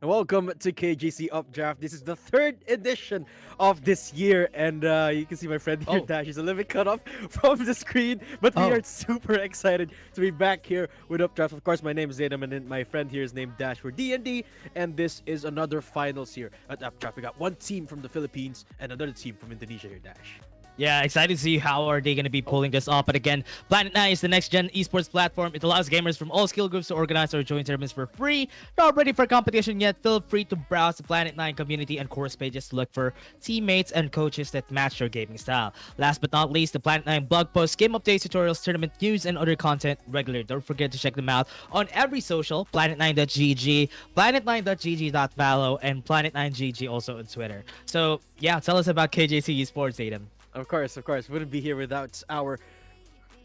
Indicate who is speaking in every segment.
Speaker 1: Welcome to KJC Updraft. This is the third edition of this year, and you can see my friend here,
Speaker 2: Oh.
Speaker 1: Dash, is a little bit cut off from the screen, but we
Speaker 2: Oh.
Speaker 1: are super excited to be back here with Updraft. Of course, my name is Zaydam, and then my friend here is named Dash for D&D, and this is another finals here at Updraft. We got one team from the Philippines and another team from Indonesia here, Dash.
Speaker 2: Yeah, excited to see how are they going to be pulling this off. But again, Planet9 is the next-gen esports platform. It allows gamers from all skill groups to organize or join tournaments for free. Not ready for competition yet? Feel free to browse the Planet9 community and course pages to look for teammates and coaches that match your gaming style. Last but not least, the Planet9 blog posts, game updates, tutorials, tournament news, and other content regularly. Don't forget to check them out on every social, planet9.gg, planet9.gg.follow, and planet9gg also on Twitter. So yeah, tell us about KJC Esports, Aiden.
Speaker 1: Of course. Wouldn't be here without our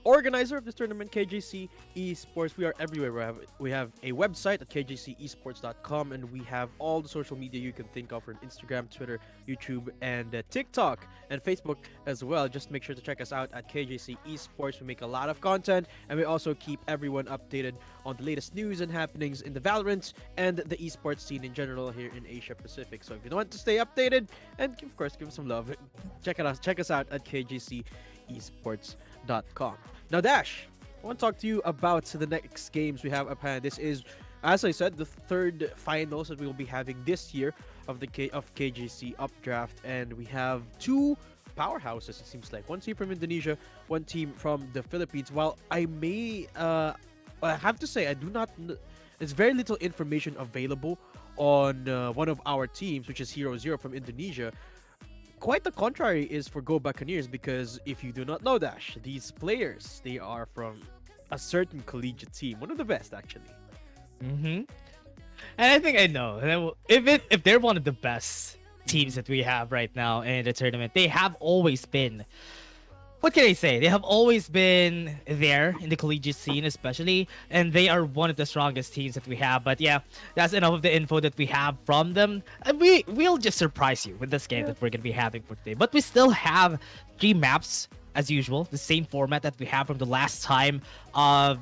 Speaker 1: organizer of this tournament, KJC Esports. We are everywhere. We have a website at kjcesports.com, and we have all the social media you can think of, on Instagram, Twitter, YouTube, and TikTok, and Facebook as well. Just make sure to check us out at KJC Esports. We make a lot of content, and we also keep everyone updated on the latest news and happenings in the Valorant and the esports scene in general here in Asia Pacific. So if you want to stay updated, and of course give us some love, check us out at kjcesports.com. Now, Dash, I want to talk to you about the next games we have up hand. This is, as I said, the third finals that we will be having this year of the KJC Updraft, and we have two powerhouses. It seems like one team from Indonesia, one team from the Philippines. While I may, I have to say, I do not. There's very little information available on one of our teams, which is HeroZero from Indonesia. Quite the contrary is for Go Buccaneers, because if you do not know, Dash, these players, they are from a certain collegiate team, one of the best actually.
Speaker 2: Mm-hmm. And I think I know if they're one of the best teams that we have right now in the tournament, they have always been. What can I say? They have always been there in the collegiate scene, especially, and they are one of the strongest teams that we have. But yeah, that's enough of the info that we have from them. And we'll just surprise you with this game that we're gonna be having for today. But we still have 3 maps as usual, the same format that we have from the last time of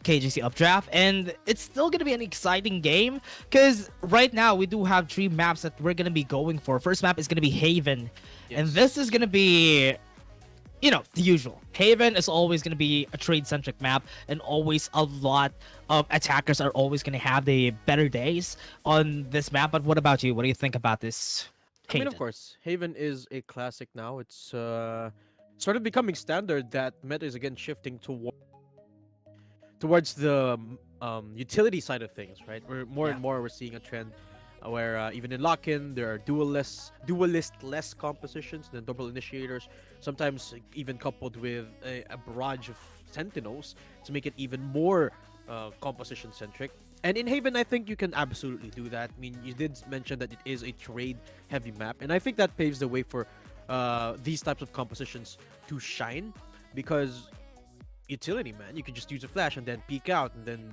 Speaker 2: KJC Updraft, and it's still gonna be an exciting game because right now we do have 3 maps that we're gonna be going for. First map is gonna be Haven, and this is gonna be, you know, the usual. Haven is always going to be a trade-centric map, and always a lot of attackers are always going to have the better days on this map. But what about you? What do you think about this
Speaker 1: I mean,
Speaker 2: Haven?
Speaker 1: of course, Haven is a classic now. It's sort of becoming standard that meta is again shifting towards the utility side of things, right? We're more and more we're seeing a trend where even in lock-in there are duelist-less compositions than double initiators, sometimes even coupled with a barrage of sentinels to make it even more composition-centric. And in Haven, I think you can absolutely do that. I mean, you did mention that it is a trade-heavy map, and I think that paves the way for these types of compositions to shine, because utility, man, you can just use a flash and then peek out, and then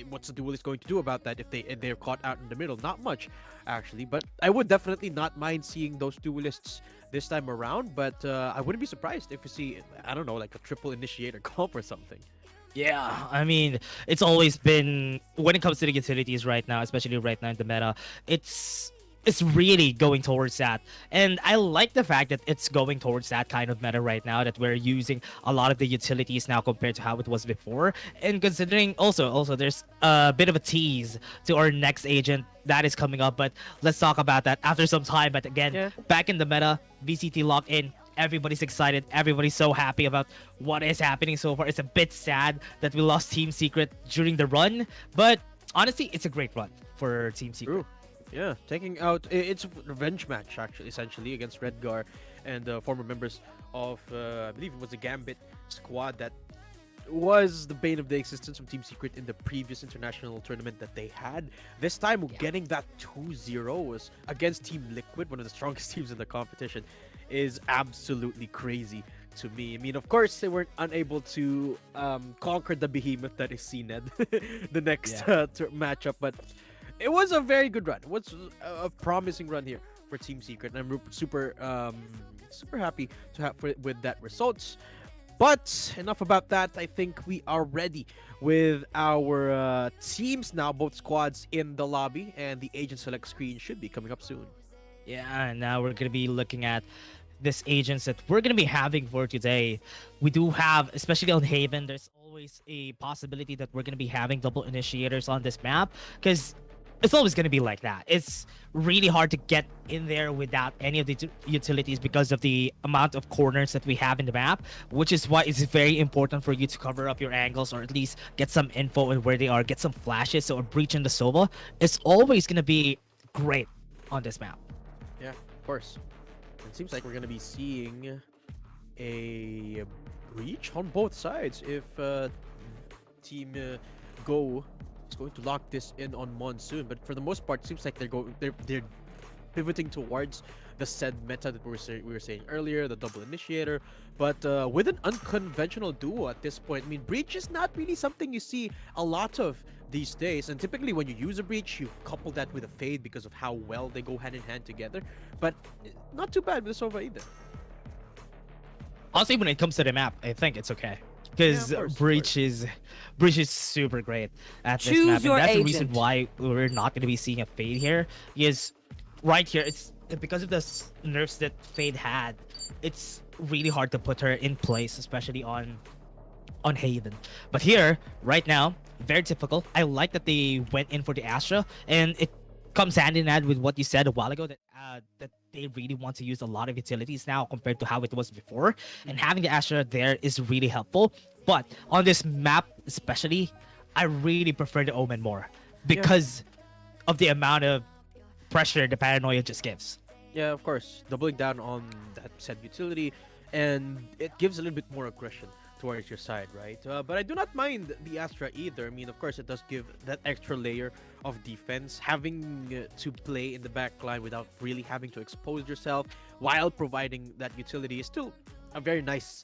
Speaker 1: what's the duelist going to do about that if they're caught out in the middle? Not much, actually. But I would definitely not mind seeing those duelists this time around. But I wouldn't be surprised if you see, I don't know, like a triple initiator comp or something.
Speaker 2: Yeah, I mean, it's always been, when it comes to the utilities right now, especially right now in the meta, it's really going towards that. And I like the fact that it's going towards that kind of meta right now, that we're using a lot of the utilities now compared to how it was before. And considering also there's a bit of a tease to our next agent that is coming up, but let's talk about that after some time. But again, back in the meta, VCT lock in. Everybody's excited. Everybody's so happy about what is happening so far. It's a bit sad that we lost Team Secret during the run, but honestly, it's a great run for Team Secret.
Speaker 1: True. Yeah, taking out, it's a revenge match actually, essentially, against Redgar and former members of I believe it was the Gambit squad that was the bane of the existence from Team Secret in the previous international tournament that they had. This time, getting that 2-0 was against Team Liquid, one of the strongest teams in the competition, is absolutely crazy to me. I mean, of course, they weren't unable to conquer the behemoth that is CNED the next matchup, but it was a very good run. It was a promising run here for Team Secret, and I'm super happy to have with that results. But enough about that. I think we are ready with our teams now, both squads in the lobby, and the agent select screen should be coming up soon.
Speaker 2: Yeah, and now we're gonna be looking at this agents that we're gonna be having for today. We do have, especially on Haven, there's always a possibility that we're gonna be having double initiators on this map, because it's always going to be like that. It's really hard to get in there without any of the utilities because of the amount of corners that we have in the map, which is why it's very important for you to cover up your angles, or at least get some info on where they are, get some flashes. So a breach in the Sova is always going to be great on this map.
Speaker 1: Yeah, of course. It seems like we're going to be seeing a breach on both sides if Team Go is going to lock this in on Monsoon. But for the most part, it seems like they're pivoting towards the said meta that we were saying earlier, the double initiator, but with an unconventional duo at this point. I mean, breach is not really something you see a lot of these days, and typically when you use a breach, you couple that with a fade because of how well they go hand in hand together. But not too bad with the Sova either.
Speaker 2: Honestly, when it comes to the map, I think it's okay. Because breach is super great at this map, and that's the reason why we're not going to be seeing a fade here. Is right here, it's because of the nerfs that Fade had. It's really hard to put her in place, especially on Haven. But here, right now, very difficult. I like that they went in for the Astra, and it comes hand in hand with what you said a while ago, that that they really want to use a lot of utilities now compared to how it was before, and having the Astra there is really helpful. But on this map especially, I really prefer the Omen more, because of the amount of pressure the paranoia just gives.
Speaker 1: Yeah, of course, doubling down on that said utility, and it gives a little bit more aggression towards your side, right? But I do not mind the Astra either. I mean, of course, it does give that extra layer of defense. Having to play in the back line without really having to expose yourself while providing that utility is still a very nice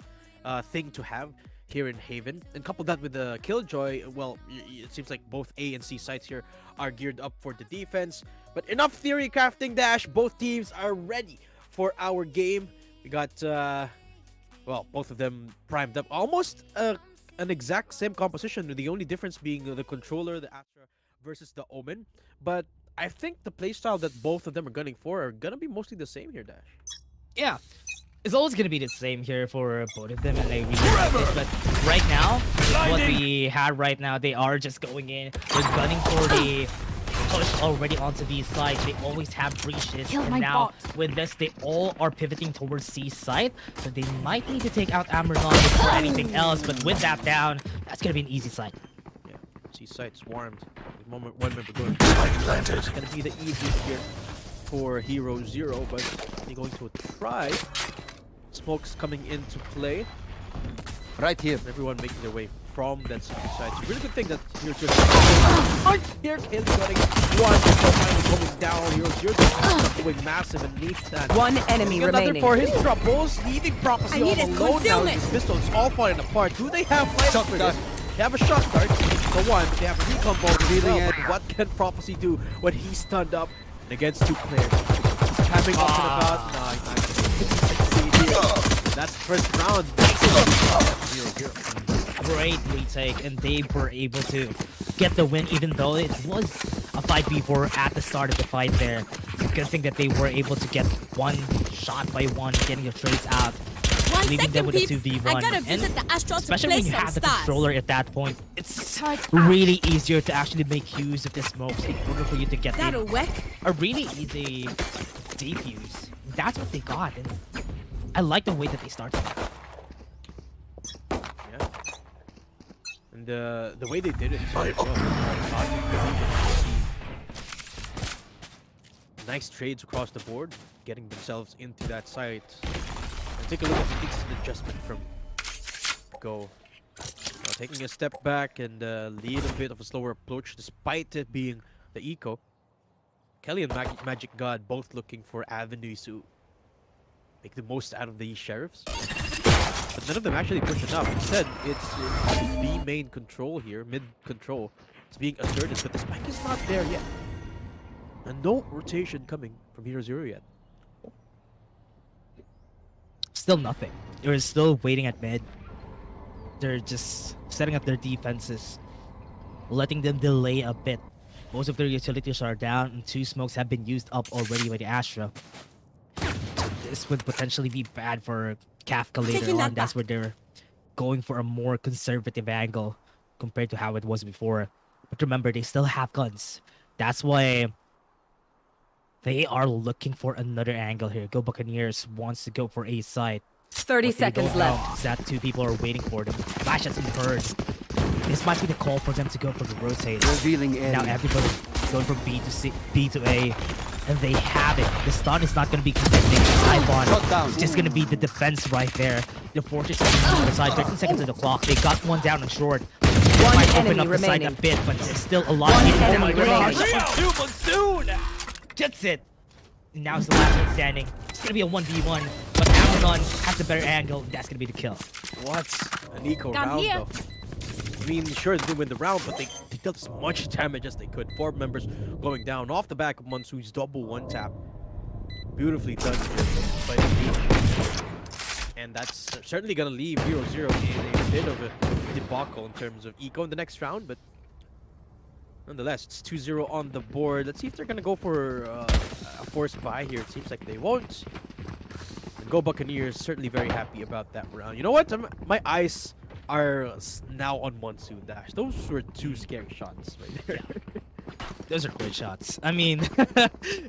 Speaker 1: thing to have here in Haven. And couple that with the Killjoy, well, it seems like both A and C sites here are geared up for the defense. But enough theory crafting, Dash. Both teams are ready for our game. We got, well, both of them primed up. Almost an exact same composition. The only difference being the controller, the Astra versus the Omen. But I think the playstyle that both of them are gunning for are gonna be mostly the same here, Dash.
Speaker 2: Yeah, it's always gonna be the same here for both of them, and I really like this. But right now, what we had right now, they are just going in. They're gunning for the push already onto B side. They always have breaches, and now with this, they all are pivoting towards C side. So they might need to take out Amazon before anything else. But with that down, that's gonna be an easy side.
Speaker 1: Yeah, C side swarmed. One member going. Planted. It's gonna be the easiest here for HeroZero, but they're going to try. Smokes coming into play.
Speaker 3: Right here.
Speaker 1: Everyone making their way from that side. It's a really good thing that HeroZero here Kelly getting one finally going down. HeroZero going massive and needs that.
Speaker 4: One enemy
Speaker 1: Another
Speaker 4: remaining.
Speaker 1: for his troubles. Needing prophecy all alone now. These pistols all falling apart. Do they have light for this? They have a shot dart. The one. They have a recon ball. Really, what can prophecy do when he's stunned up and against two players? He's tapping up and about. Nice. That's the first round. 0-0.
Speaker 2: Great retake, and they were able to get the win, even though it was a 5v4 at the start of the fight there. It's a good thing that they were able to get one shot by one, getting the trades out, leaving them with a 2v1.
Speaker 5: I gotta visit the Astros
Speaker 2: especially
Speaker 5: to play
Speaker 2: when you
Speaker 5: some
Speaker 2: have the
Speaker 5: stars.
Speaker 2: controller at that point, it's really easier to actually make use of the smokes in order for you to get
Speaker 5: That'll work.
Speaker 2: a really easy defuse. That's what they got, and I like the way that they started.
Speaker 1: Yeah. And the way they did it. Nice trades across the board, getting themselves into that site. And take a look at the instant adjustment from Go. Taking a step back and lead a bit of a slower approach, despite it being the eco. Kelly and Magic God both looking for avenues to make the most out of these sheriffs. But none of them actually push enough. Instead, it's B main control here, mid control. It's being asserted, but the spike is not there yet. And no rotation coming from HeroZero yet.
Speaker 2: Still nothing. They're still waiting at mid. They're just setting up their defenses, letting them delay a bit. Most of their utilities are down, and 2 smokes have been used up already by the Astra. This would potentially be bad for Kafka later on. That's where they're going for a more conservative angle compared to how it was before. But remember, they still have guns. That's why they are looking for another angle here. Go Buccaneers wants to go for A side.
Speaker 4: 30 seconds left.
Speaker 2: That 2 people are waiting for them. Flash has been heard. This might be the call for them to go for the rotate.
Speaker 3: Revealing area.
Speaker 2: Now everybody going from B to C, B to A, and they have it. The stun is not going to be connecting. Ibon, it's just going to be the defense right there. The 40 seconds on the side, 13 seconds on the clock. They got one down and short.
Speaker 4: One
Speaker 2: might open
Speaker 4: enemy
Speaker 2: up the side a
Speaker 4: remaining.
Speaker 2: bit, but there's still a lot
Speaker 4: One
Speaker 2: of people.
Speaker 4: enemy remaining.
Speaker 2: Monsoon! That's it. And now it's the last one standing. It's going to be a 1v1, but Amazon has the better angle, and that's going to be the kill.
Speaker 1: What's an eco
Speaker 5: Down
Speaker 1: round
Speaker 5: here.
Speaker 1: though? I mean, sure, they didn't win the round, but they dealt as much damage as they could. 4 members going down off the back of Monsoon's double 1-tap. Beautifully done here by the team. And that's certainly going to leave HeroZero in a bit of a debacle in terms of eco in the next round, but nonetheless, it's 2-0 on the board. Let's see if they're going to go for a forced buy here. It seems like they won't. And Go Buccaneers certainly very happy about that round. You know what? My eyes are now on Monsoon Dash. Those were 2 scary shots right there.
Speaker 2: Those are great shots. I mean,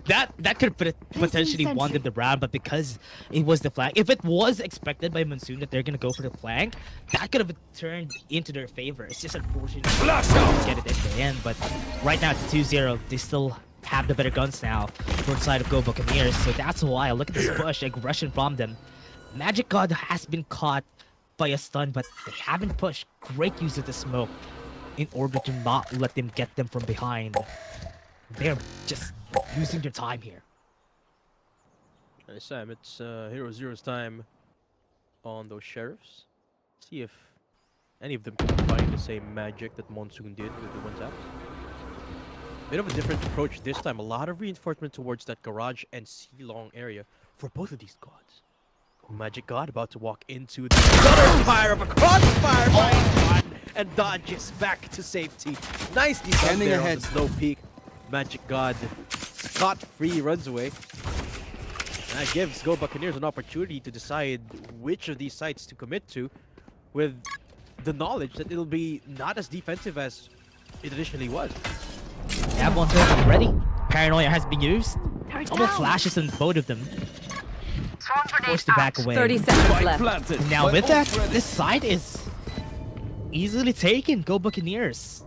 Speaker 2: that could potentially won them the round, but because it was the flank, if it was expected by Monsoon that they're gonna go for the flank, that could have turned into their favor. It's just unfortunate they didn't get it at the end, but right now it's 2-0. They still have the better guns now for the side of Go Buccaneers, so that's why. Look at this push, aggression from them. Magic God has been caught by a stun, but they haven't pushed. Great use of the smoke in order to not let them get them from behind. They're just using their time here.
Speaker 1: Hey Sam, it's HeroZero's time on those sheriffs. See if any of them can find the same magic that Monsoon did with the one-taps. Bit of a different approach this time. A lot of reinforcement towards that garage and C-long area for both of these gods. Magic God about to walk into the gutter fire of a crossfire by God and dodges back to safety. Nicely done
Speaker 3: Standing
Speaker 1: there
Speaker 3: ahead.
Speaker 1: on the slow peak. Magic God scot-free runs away. And that gives Go Buccaneers an opportunity to decide which of these sites to commit to, with the knowledge that it'll be not as defensive as it initially was.
Speaker 2: They have one turret ready. Paranoia has been used. Almost flashes on both of them. Forced to back away.
Speaker 4: 30 seconds left.
Speaker 2: Now with that, this side is easily taken. Go Buccaneers.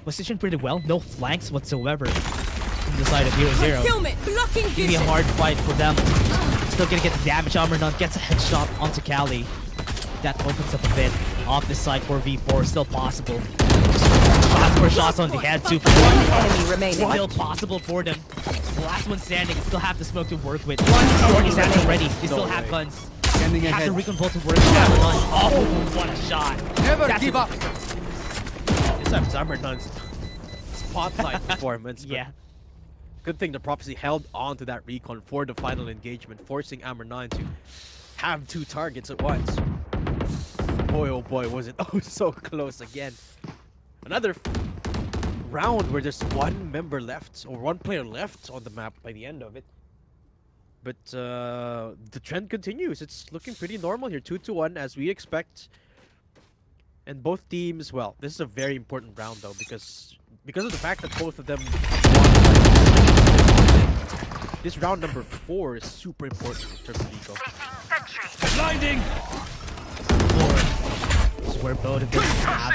Speaker 2: Positioned pretty well. No flanks whatsoever from the side of HeroZero.
Speaker 4: Concealment, blocking
Speaker 2: Gonna be a
Speaker 4: vision.
Speaker 2: hard fight for them. Still gonna get the damage. Armornon gets a headshot onto Cali. That opens up a bit. Off this side, 4v4 still possible. Shots for shots on the head too.
Speaker 4: One enemy remaining.
Speaker 2: Still possible for them. The last one standing, still have the smoke to work with.
Speaker 4: One enemy
Speaker 2: Is actually ready. They still
Speaker 1: No
Speaker 2: have
Speaker 1: way.
Speaker 2: guns.
Speaker 3: Standing
Speaker 2: Have the
Speaker 3: ahead.
Speaker 2: recon bolt to work. Oh, what a shot.
Speaker 3: Never
Speaker 2: That's
Speaker 3: give
Speaker 2: a-
Speaker 3: up.
Speaker 1: This time it's Armornon's spotlight performance. But
Speaker 2: Yeah.
Speaker 1: good thing the prophecy held on to that recon for the final engagement, forcing Amber9 to have two targets at once. Boy, oh boy, was it so close again. Another round where there's one member left, or one player left on the map by the end of it. But the trend continues. It's looking pretty normal here. 2-1 as we expect. And both teams, well, this is a very important round though, because of the fact that both of them won. This round number 4 is super important in terms of eco.
Speaker 2: Blinding! This is where both of them have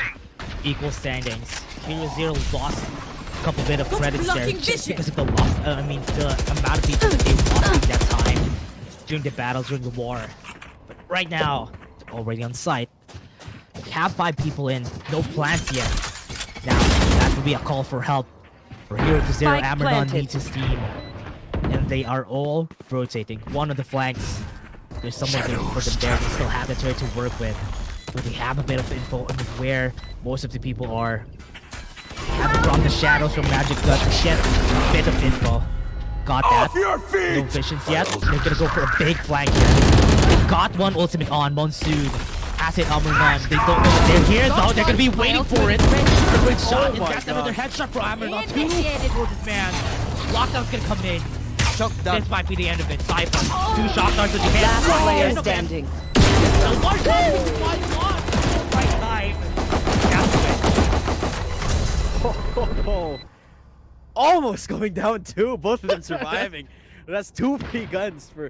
Speaker 2: equal standings. HeroZero lost a couple bit of credits there just because of the loss. The amount of people that they lost in that time during the battle, during the war. But right now, they're already on site. They have 5 people in, no plans yet. Now, that would be a call for help. For HeroZero,
Speaker 4: Spike
Speaker 2: Ambernon
Speaker 4: planted.
Speaker 2: needs his team. And they are all rotating. One on the flanks. There's someone there for them there. They still have the turret to work with. But they have a bit of info on where most of the people are. Have from the shadows from Magic God to get a bit of info. Got that. No visions yet. They're gonna go for a big flank here. They got one ultimate on Monsoon. As it Ambernon. They don't know that they're here though. They're gonna be waiting for it. The quick shot. And that's another headshot for Ambernon. 2 for this man. Lockdown's gonna come in.
Speaker 3: Shock down.
Speaker 2: This might be the end of it. Cypher. 2 shot darts in the head.
Speaker 4: Last player
Speaker 2: End of it.
Speaker 4: standing.
Speaker 2: The one shot is one loss. Right time. That's it.
Speaker 1: Almost going down too. Both of them surviving. That's 2 free guns for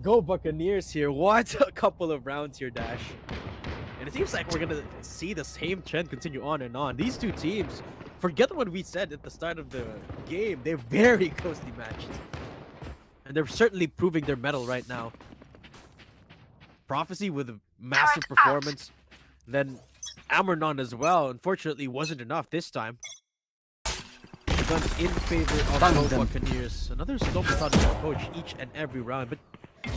Speaker 1: Go Buccaneers here. What a couple of rounds here, Dash. And it seems like we're gonna see the same trend continue on and on. These two teams, forget what we said at the start of the game. They're very closely matched. And they're certainly proving their mettle right now. Prophecy with a massive performance. Then Ambernon as well. Unfortunately, wasn't enough this time. The guns in favor of
Speaker 3: Found
Speaker 1: Go
Speaker 3: them.
Speaker 1: Buccaneers. Another slow methodical approach each and every round. But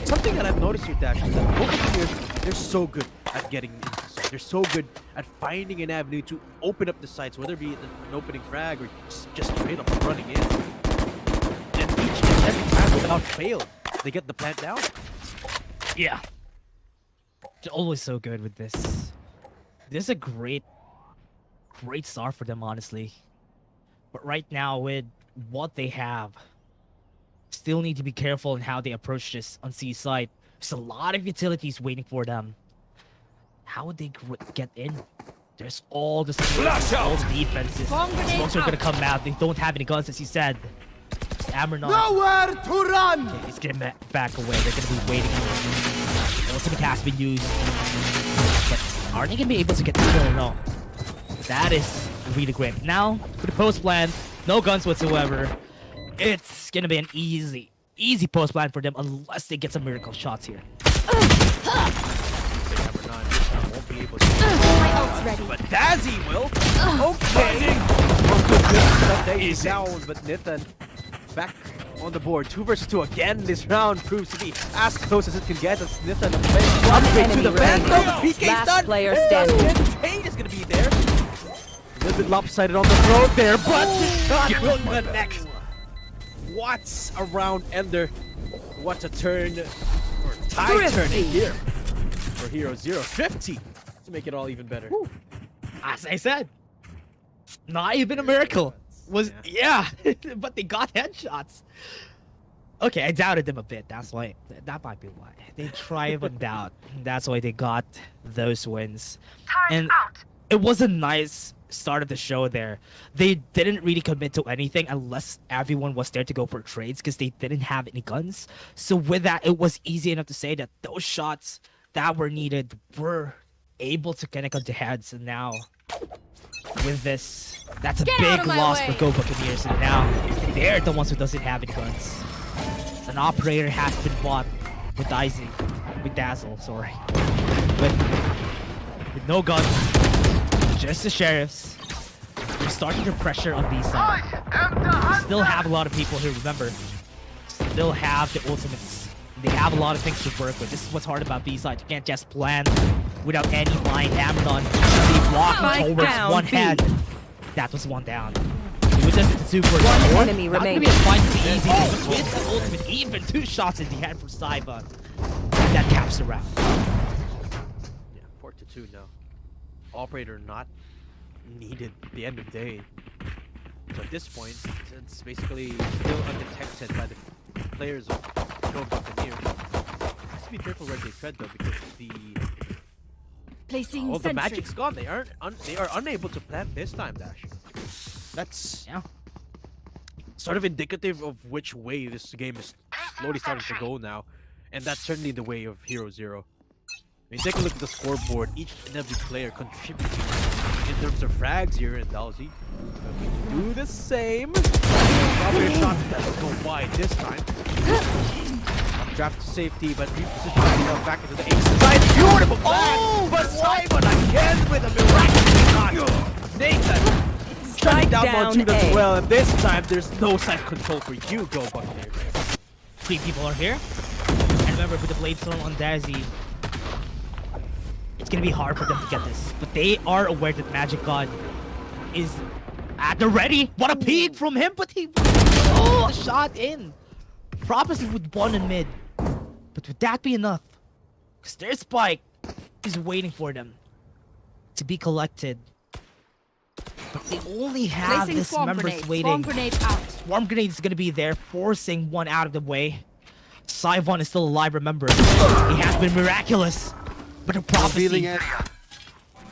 Speaker 1: something that I've noticed here, Dash, is that Go Buccaneers, they're so good at getting into the site. They're so good at finding an avenue to open up the sites, whether it be an opening frag or just straight up running in. And each and every time, without fail, they get the plant down.
Speaker 2: Yeah. They're always so good with this. This is a great start for them, honestly. But right now, with what they have, still need to be careful in how they approach this on C side. There's a lot of utilities waiting for them. How would they get in? There's all the all the defenses. Smokes are gonna come out. They don't have any guns, as you said. Ambernon.
Speaker 3: Nowhere to run!
Speaker 2: Okay, he's getting back away. They're gonna be waiting. Ultimate has been used. But are they gonna be able to get the kill or no? That is really great. Now, for the post plan, no guns whatsoever. It's gonna be an easy post plan for them unless they get some miracle shots here.
Speaker 1: Won't be able to. But Dazzy will. Okay. He's down, but Nathan back on the board. 2 versus 2 again. This round proves to be as close as it can get. As Nathan upgrade to the
Speaker 4: remaining.
Speaker 1: PK's
Speaker 4: Last
Speaker 1: done.
Speaker 4: player standing.
Speaker 1: Tate is gonna be there. A little bit lopsided on the throat there, but the shot will connect. What's around Ender? What a turn, or tie turning here for HeroZero. 50 to make it all even better.
Speaker 2: Woo. As I said, not even a miracle. Was yeah, but they got headshots. Okay, I doubted them a bit. That's why. That might be why they thrive on doubt. That's why they got those wins. And it was a nice start of the show there. They didn't really commit to anything unless everyone was there to go for trades because they didn't have any guns. So with that, it was easy enough to say that those shots that were needed were able to connect on the heads. And now with this, that's a big loss for Go Buccaneers. And now they're the ones who doesn't have any guns. An operator has been bought with Dazzle, sorry. With no guns, just the sheriffs. They're starting to pressure on B side. They still have a lot of people here, remember. Still have the ultimates. They have a lot of things to work with. This is what's hard about B side. You can't just plan without any line. Amazon they block towards one head. That was one down. It was just a 2 for
Speaker 4: one enemy
Speaker 2: not
Speaker 4: remaining.
Speaker 2: Gonna be a fight to be easy. With the ultimate, even 2 shots in the head from Saiba. That caps the round.
Speaker 1: Yeah, 4-2 now. Operator not needed at the end of the day. So at this point, it's basically still undetected by the players of Go Buccaneers. Has to be careful where they tread though, because the magic's gone. They are unable to plant this time, Dash. That's sort of indicative of which way this game is slowly starting to go now, and that's certainly the way of HeroZero. I mean, take a look at the scoreboard. Each and every player contributing in terms of frags here in Dalsy. Do the same. Probably a shot doesn't go wide this time. Draft to safety, but repositioning himself back into the ace side. Beautiful plan! But Simon again with a miraculous shot. Nathan shutting down Monsoon as well, and this time there's no side control for you, Go Buccaneers.
Speaker 2: 3 people are here. And remember, with the Blade Storm on Dazzy, it's gonna be hard for them to get this. But they are aware that Magic God is at the ready. What a peek from him, but he the shot in. Prophecy with 1 in mid. But would that be enough? Because their spike is waiting for them to be collected. But they only have this members waiting.
Speaker 4: Swarm grenade out.
Speaker 2: Swarm grenade is gonna be there, forcing one out of the way. Saivon is still alive, remember. He has been miraculous. But the prophecy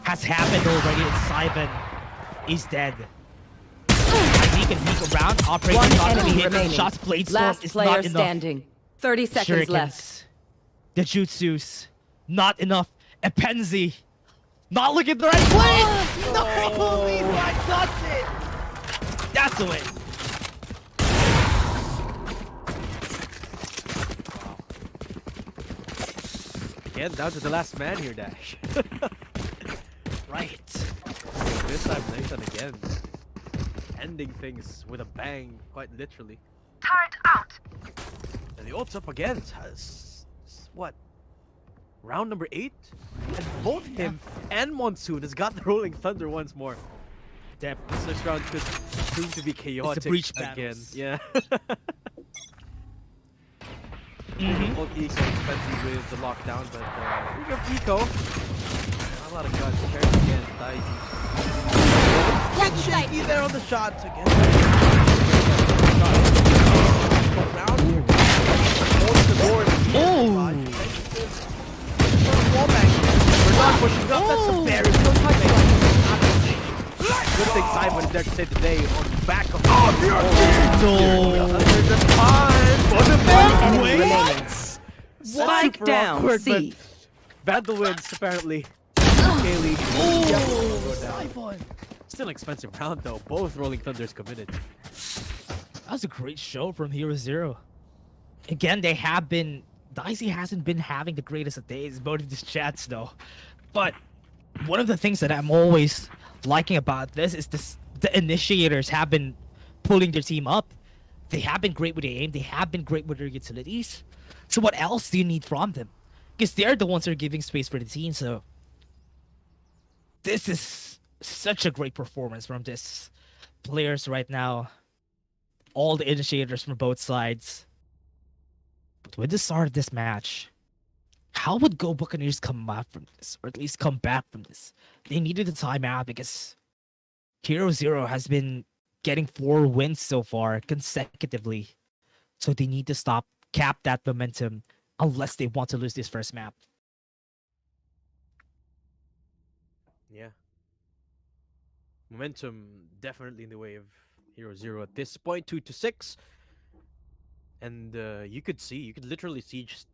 Speaker 2: has happened already, and Saivon is dead. As he can peek around, operating not to be hit. Shots Blade Storm
Speaker 4: Last
Speaker 2: is
Speaker 4: player
Speaker 2: not enough.
Speaker 4: standing. 30 seconds left.
Speaker 2: Shurikens, the Jutsus, not enough. Epenzi, not looking at the right place. No, Levi does it. That's the win.
Speaker 1: Again, down to the last man here, Dash.
Speaker 2: Right.
Speaker 1: This time, Nathan again. Ending things with a bang, quite literally.
Speaker 5: Turret out.
Speaker 1: And the ult's up again. Has, what? Round number 8? And both him and Monsoon has got the Rolling Thunder once more.
Speaker 2: Damn.
Speaker 1: This next round could prove to be chaotic
Speaker 2: breach
Speaker 1: again.
Speaker 2: battles.
Speaker 1: Yeah.
Speaker 2: Mm-hmm.
Speaker 1: Eco expensive with the lockdown, but we got Eco. Not a lot of guns. Carries again. Get shaky there on the shot again. Round here. Holds the board.
Speaker 2: Oh!
Speaker 1: Wallbang. We're not pushing up. That's a very good play. there to save the day on the back of
Speaker 2: No.
Speaker 1: Under the time for the
Speaker 4: One enemy
Speaker 1: wait.
Speaker 4: remaining.
Speaker 1: That's
Speaker 4: Spike
Speaker 1: super
Speaker 4: down,
Speaker 1: awkward,
Speaker 4: C.
Speaker 1: but Vandal wins apparently. Kaylee. Still an expensive round though. Both Rolling Thunders committed.
Speaker 2: That was a great show from HeroZero. Again, Dicey hasn't been having the greatest of days, both of these chats though. But one of the things that I'm always liking about this is the initiators have been pulling their team up. They have been great with the aim, they have been great with their utilities. So what else do you need from them? Because they're the ones that are giving space for the team, so this is such a great performance from these players right now. All the initiators from both sides. But with the start of this match, how would Go Buccaneers come out from this? Or at least come back from this? They needed a timeout because HeroZero has been getting 4 wins so far consecutively. So they need to cap that momentum unless they want to lose this first map.
Speaker 1: Yeah. Momentum definitely in the way of HeroZero at this point, 2-6. And you could literally see just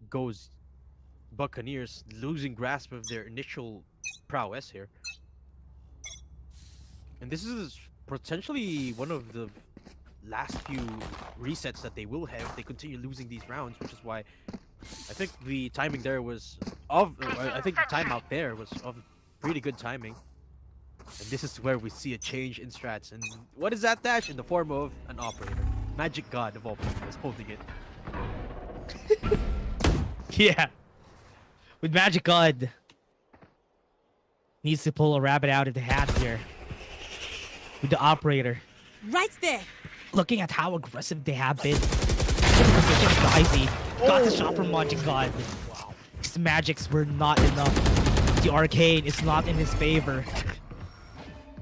Speaker 1: Go's Buccaneers losing grasp of their initial prowess here. And this is potentially one of the last few resets that they will have if they continue losing these rounds, which is why I think the timing there was I think the timeout there was of pretty good timing. And this is where we see a change in strats. And what is that dash? In the form of an operator. Magic God of all people is holding it.
Speaker 2: Yeah. With Magic God. Needs to pull a rabbit out of the hat here. With the operator.
Speaker 4: Right there.
Speaker 2: Looking at how aggressive they have been. Dicey got the shot from Magic God. Wow. His magics were not enough. The arcane is not in his favor.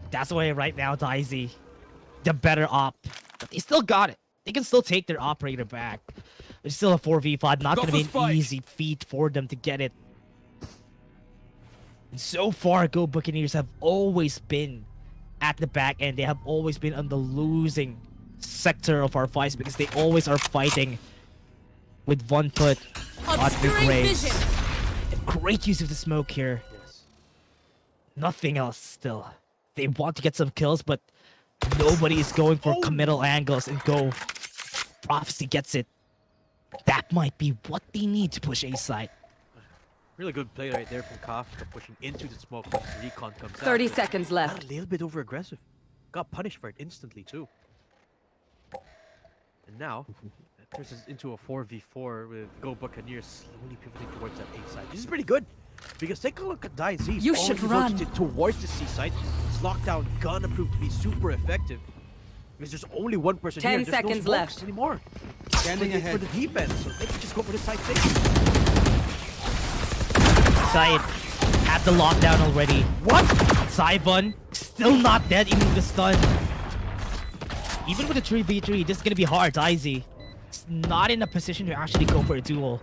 Speaker 2: That's why right now Dicey, the better op. But they still got it. They can still take their operator back. It's still a 4v5, not gonna be an easy feat for them to get it. And so far, Go Buccaneers have always been at the back end. They have always been on the losing sector of our fights because they always are fighting with 1 foot on the graves. And great use of the smoke here.
Speaker 1: Yes.
Speaker 2: Nothing else still. They want to get some kills, but nobody is going for committal angles, and Go Prophecy gets it. That might be what they need to push A side.
Speaker 1: Really good play right there from Kafka, pushing into the smoke once recon comes out.
Speaker 4: 30
Speaker 1: but
Speaker 4: seconds
Speaker 1: got
Speaker 4: left.
Speaker 1: a little bit over aggressive. Got punished for it instantly too. And now that turns us into a 4v4 with Go Buccaneers slowly pivoting towards that A side. This is pretty good because take a look at Dicey.
Speaker 4: You should run.
Speaker 1: Towards the C side. His lockdown gonna prove to be super effective because there's only one person
Speaker 4: 10
Speaker 1: here. There's
Speaker 4: seconds
Speaker 1: no
Speaker 4: left.
Speaker 1: anymore.
Speaker 3: Standing
Speaker 1: for
Speaker 3: ahead.
Speaker 1: the defense, so they can just go for the side safe.
Speaker 2: Side had the lockdown already. What? Saivon still not dead even with the stun. Even with the 3v3, this is gonna be hard. Dicey is not in a position to actually go for a duel.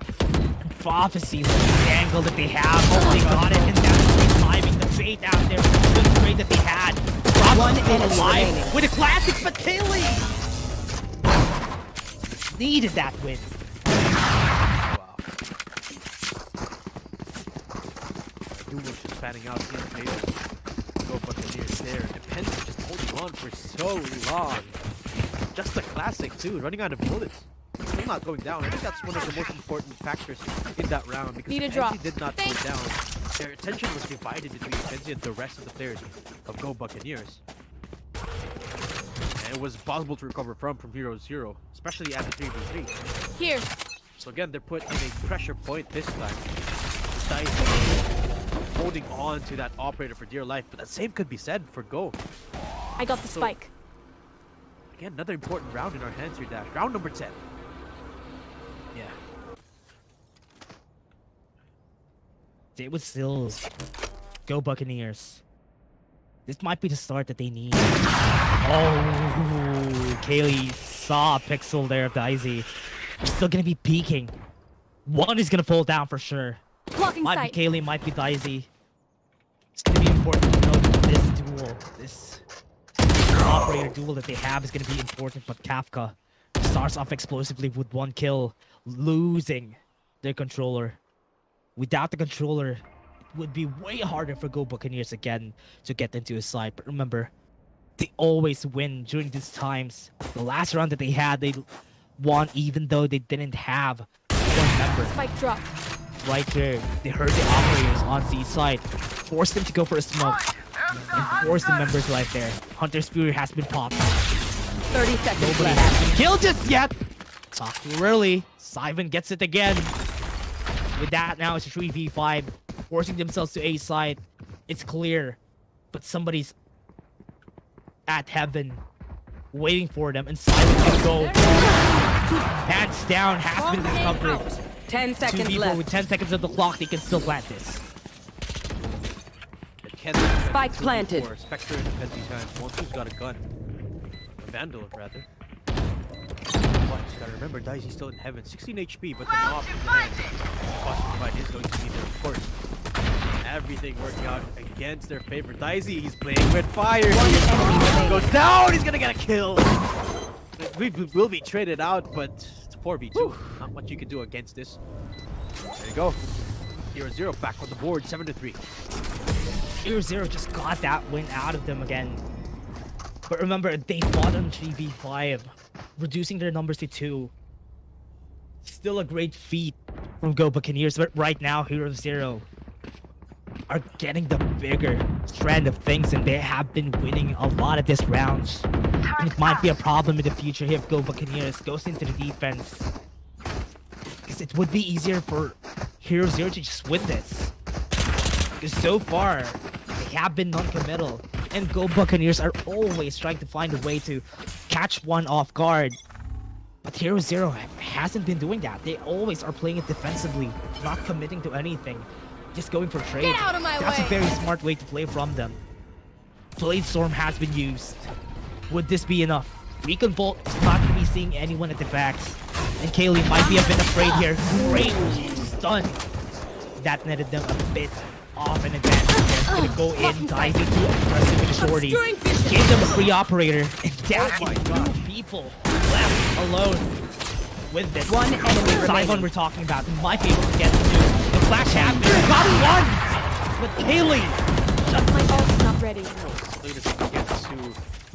Speaker 2: Prophecy, the angle that they have. Oh, they got it, and that's the timing, the bait out there, the trade that they had. Prophecy still alive with a classic fatality. Needed that win.
Speaker 1: Wow. Duel just panning out in favor. Go Buccaneers there. Depends on just holding on for so long. Just a classic too, running out of bullets. Still not going down. I think that's one of the most important factors in that round because
Speaker 4: Need a drop.
Speaker 1: Penzi did not go down. Their attention was divided between Penzi and the rest of the players of Go Buccaneers. And it was possible to recover from HeroZero, especially at the 3v3.
Speaker 4: Here.
Speaker 1: So again, they're put in a pressure point this time. Dicey holding on to that operator for dear life, but the same could be said for Go.
Speaker 4: I got the
Speaker 1: So-
Speaker 4: spike.
Speaker 1: Again, another important round in our hands here, Dash. Round number 10.
Speaker 2: Yeah. They would still Go Buccaneers. This might be the start that they need. Oh, Kaylee saw a pixel there of Dicey. They're still gonna be peeking. One is gonna fall down for sure.
Speaker 4: Blocking
Speaker 2: Might
Speaker 4: sight.
Speaker 2: be Kaylee, might be Dicey. It's gonna be important to know that this duel, this operator duel that they have is going to be important, but Kafka starts off explosively with 1 kill, losing their controller. Without the controller, it would be way harder for Go Buccaneers again to get into a side. But remember, they always win during these times. The last round that they had, they won even though they didn't have one member.
Speaker 4: Spike drop.
Speaker 2: Right here, they heard the operators on C side, forced them to go for a smoke, and forced the members right there. Hunter's Fury has been popped.
Speaker 5: 30 seconds
Speaker 2: Nobody
Speaker 5: left.
Speaker 2: has been killed just yet. Talk too early. Simon gets it again. With that, now it's a 3v5, forcing themselves to A side. It's clear, but somebody's at heaven, waiting for them, and Simon can go. Hands down, has been discovered.
Speaker 5: 10
Speaker 2: Two
Speaker 5: seconds
Speaker 2: people
Speaker 5: left.
Speaker 2: with 10 seconds of the clock, they can still plant this.
Speaker 5: Spike planted.
Speaker 1: Spectre defends these hands. Monster's got a gun. A Vandal, rather. But you gotta remember, Dicey's still in heaven. 16 HP, but the knob in the hand. Costume fight is going to be there, of course. Everything working out against their favorite. Dicey, he's playing with fire. He goes down, he's gonna get a kill. We will be traded out, but it's 4v2. Not much you can do against this. There you go. HeroZero back on the board, 7-3.
Speaker 2: HeroZero just got that win out of them again. But remember, they fought on 3v5, reducing their numbers to 2. Still a great feat from Go Buccaneers, but right now, HeroZero are getting the bigger strand of things, and they have been winning a lot of these rounds. And it might be a problem in the future here if Go Buccaneers goes into the defense. Because it would be easier for HeroZero to just win this. Because so far, they have been non-committal. And Go Buccaneers are always trying to find a way to catch one off guard. But HeroZero hasn't been doing that. They always are playing it defensively, not committing to anything. Just going for trades.
Speaker 4: Get out of my
Speaker 2: That's
Speaker 4: way.
Speaker 2: a very smart way to play from them. Blade Storm has been used. Would this be enough? Recon Bolt is not going to be seeing anyone at the backs. And Kaylee might be a bit afraid here. Great stun. That netted them a bit off an advantage. They're going to go in, diving too aggressive with the shorty. Give them a free operator. And that is 2 people left alone with this.
Speaker 5: One enemy
Speaker 2: Simon
Speaker 5: remaining.
Speaker 2: we're talking about might be able to get to the flash happened. Got one with Kaylee. Just
Speaker 4: My ult's not ready.
Speaker 1: Latest gets to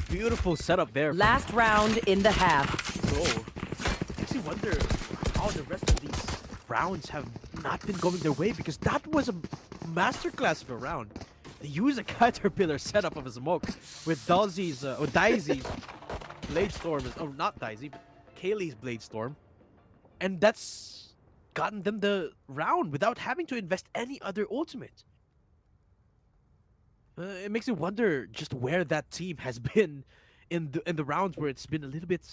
Speaker 1: beautiful setup there.
Speaker 5: Last round in the half.
Speaker 1: So, makes you wonder how the rest of these rounds have not been going their way, because that was a masterclass of a round. They use a caterpillar setup of a smoke with Dicey's Blade Storm. Not Dicey, but Kaylee's Blade Storm, and that's gotten them the round without having to invest any other ultimate. It makes you wonder just where that team has been in the rounds where it's been a little bit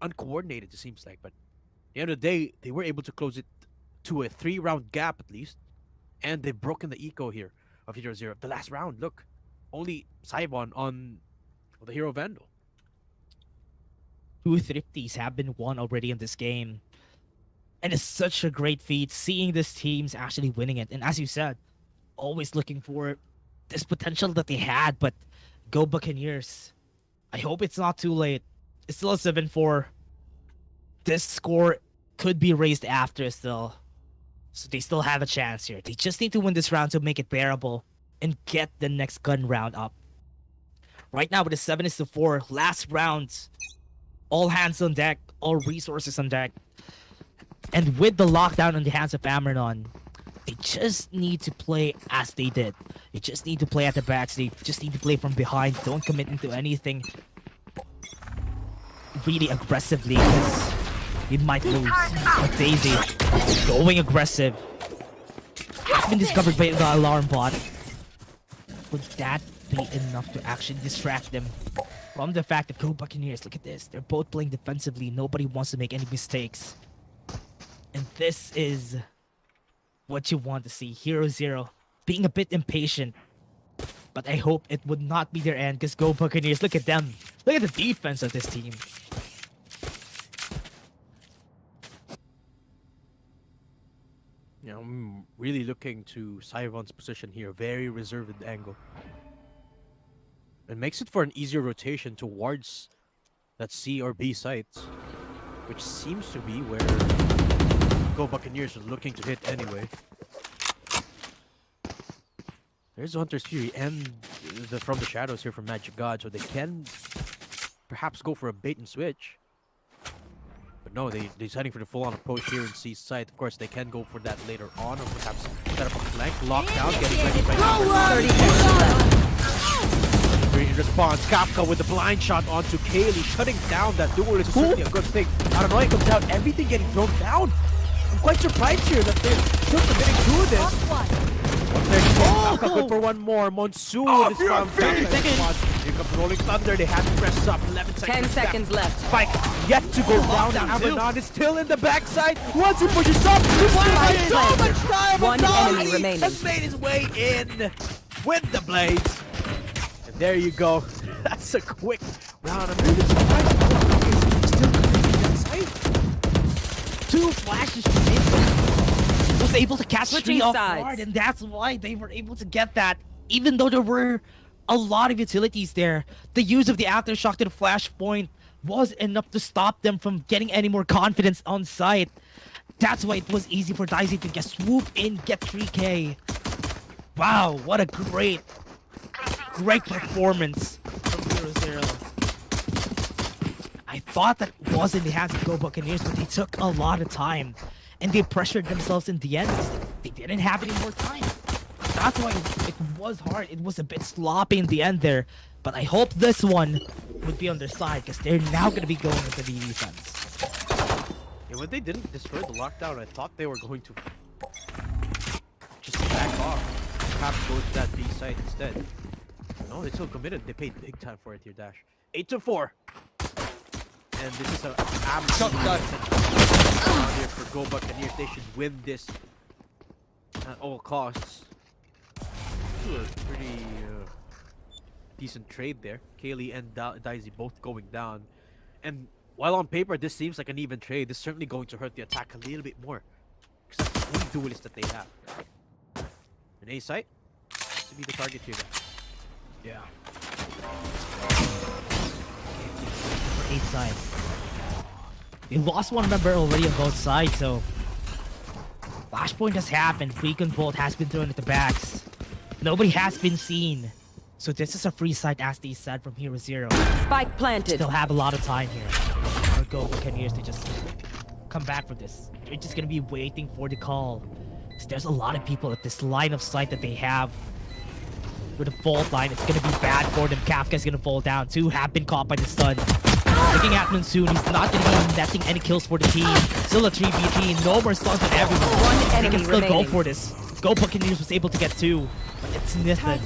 Speaker 1: uncoordinated, it seems like. But at the end of the day, they were able to close it to a 3-round gap at least, and they've broken the eco here of HeroZero. The last round, look, only Saivon on the Hero Vandal.
Speaker 2: 2 thrifties have been won already in this game. And it's such a great feat seeing this team's actually winning it. And as you said, always looking for this potential that they had, but Go Buccaneers. I hope it's not too late. It's still a 7-4. This score could be raised after still. So they still have a chance here. They just need to win this round to make it bearable and get the next gun round up. Right now with a 7-4, last round. All hands on deck, all resources on deck. And with the lockdown in the hands of Amranon, they just need to play as they did. They just need to play at the backs. They just need to play from behind. Don't commit into anything really aggressively, because they might lose. But Daisy, going aggressive, has been discovered by the alarm bot. Would that be enough to actually distract them from the fact that Go Buccaneers, look at this, they're both playing defensively. Nobody wants to make any mistakes. And this is what you want to see. HeroZero being a bit impatient. But I hope it would not be their end, because Go Buccaneers, look at them. Look at the defense of this team.
Speaker 1: You know, I'm really looking to Saivon's position here. Very reserved angle. It makes it for an easier rotation towards that C or B sites, which seems to be where Go Buccaneers are looking to hit anyway. There's Hunter's Fury and from the shadows here from Magic God, so they can perhaps go for a bait and switch. But no, they're heading for the full-on approach here in C site. Of course, they can go for that later on, or perhaps set up a flank, lockdown, getting ready by now.
Speaker 5: 30 seconds left.
Speaker 1: In response, Kafka with the blind shot onto Kaylee, shutting down that duel is certainly a good thing. I don't know, it comes out, everything getting thrown down. I'm quite surprised here that they're still committing to this. Kafka good for one more. Monsoon is found down. Here comes Rolling Thunder. They have to press up. 11 seconds.
Speaker 5: 10 seconds left.
Speaker 1: Spike yet to go down. Abaddon is still in the backside. Once he pushes up, he's
Speaker 5: Spike
Speaker 1: so
Speaker 5: planted.
Speaker 1: much time.
Speaker 5: One enemy
Speaker 1: He
Speaker 5: remaining.
Speaker 1: has made his way in with the blades. And there you go. That's a quick round. I'm really surprised he's still committing that side.
Speaker 2: 2 flashes from him. Was able to catch
Speaker 5: Switching
Speaker 2: 3 off
Speaker 5: sides.
Speaker 2: guard, and that's why they were able to get that. Even though there were a lot of utilities there, the use of the aftershock to the flashpoint was enough to stop them from getting any more confidence on site. That's why it was easy for Dicey to just swoop in, get 3K. Wow, what a great performance from HeroZero. I thought that was in the hands of Go Buccaneers, but they took a lot of time. And they pressured themselves in the end. They didn't have any more time. That's why it was hard. It was a bit sloppy in the end there. But I hope this one would be on their side, because they're now going to be going into the defense.
Speaker 1: Yeah, when they didn't destroy the lockdown, I thought they were going to just back off. Perhaps go to that B site instead. No, they still committed. They paid big time for it here, Dash. 8-4. And this is an absolute here for Go Buccaneers. They should win this at all costs. This was a pretty decent trade there. Kaylee and Daisy both going down. And while on paper this seems like an even trade, this is certainly going to hurt the attack a little bit more. Because that's the only duelist that they have. An A site has to be the target here.
Speaker 2: Yeah. A side. They lost one member already on both sides, so Flashpoint has happened. Frequent Bolt has been thrown at the backs. Nobody has been seen. So this is a free side, as they said, from HeroZero.
Speaker 5: Spike planted.
Speaker 2: Still have a lot of time here. Or Go Buccaneers to just come back for this. They're just gonna be waiting for the call. So there's a lot of people at this line of sight that they have. With the fault line, it's gonna be bad for them. Kafka's gonna fall down. 2 have been caught by the stun. Looking at Monsoon, he's not gonna be netting any kills for the team. Still a 3v3, no more stuns on everyone.
Speaker 5: One
Speaker 2: They
Speaker 5: enemy
Speaker 2: can still
Speaker 5: remaining.
Speaker 2: go for this. Go Buccaneers was able to get 2, but it's nothing.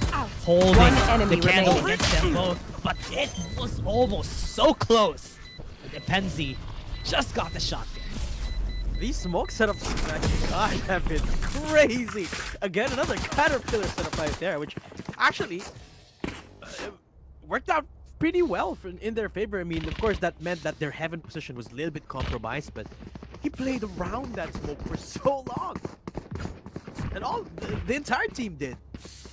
Speaker 2: Holding
Speaker 5: One enemy
Speaker 2: the candle
Speaker 5: remaining.
Speaker 2: against them both, but it was almost so close. The Depenzi just got the shot there.
Speaker 1: These smoke setups from Magic God have been crazy. Again, another Caterpillar setup right there, which actually worked out pretty well in their favor. I mean, of course, that meant that their heaven position was a little bit compromised, but he played around that smoke for so long. And the entire team did.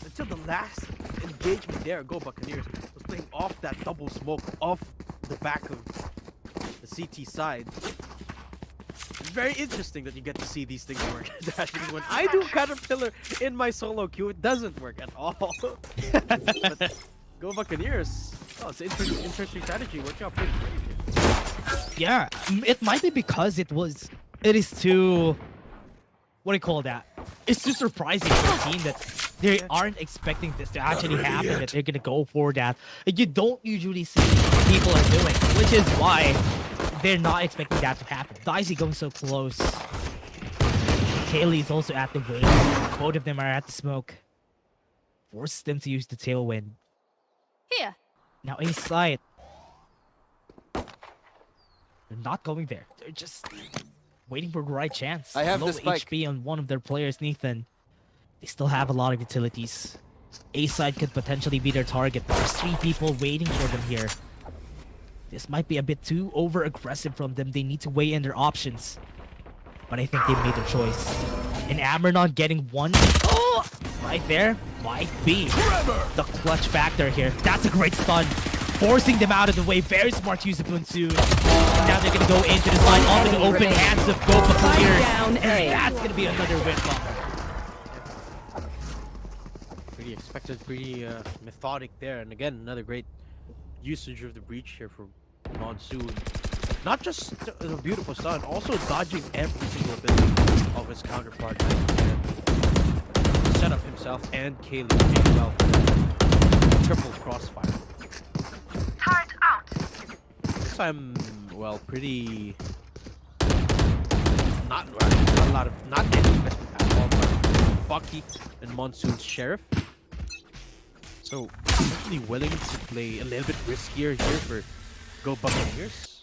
Speaker 1: Until the last engagement there, Go Buccaneers was playing off that double smoke off the back of the CT side. It's very interesting that you get to see these things work. When I do Caterpillar in my solo queue, it doesn't work at all. But Go Buccaneers. Oh, it's an interesting strategy. Worked out pretty great.
Speaker 2: Yeah, it might be because it is too, what do you call that? It's too surprising for the team that they aren't expecting this to actually happen, that they're gonna go for that. And you don't usually see people are doing, which is why they're not expecting that to happen. Dicey going so close. Kaylee is also at the wing. Both of them are at the smoke. Forces them to use the tailwind.
Speaker 4: Here.
Speaker 2: Now A side. They're not going there. They're just waiting for the right chance.
Speaker 3: I have
Speaker 2: Low
Speaker 3: the spike.
Speaker 2: HP on one of their players, Nathan. They still have a lot of utilities. A side could potentially be their target. There's 3 people waiting for them here. This might be a bit too over-aggressive from them. They need to weigh in their options. But I think they made their choice. And Amernon getting 1. Oh! right there might be the clutch factor here. That's a great stun. Forcing them out of the way. Very smart use of Monsoon. Now they're going to go into the side off in the open hands of Go Buccaneers.
Speaker 5: Down A.
Speaker 2: That's going to be another win bump.
Speaker 1: Pretty expected, pretty methodic there. And again, another great usage of the breach here for Monsoon. Not just a beautiful stun, also dodging every single ability of his counterpart. Set up himself and Kaylee really well for triple crossfire.
Speaker 6: Turret out.
Speaker 1: This time, well, pretty not a lot of not any investment at all, but Bucky and Monsoon's Sheriff. So actually willing to play a little bit riskier here for Go Buccaneers.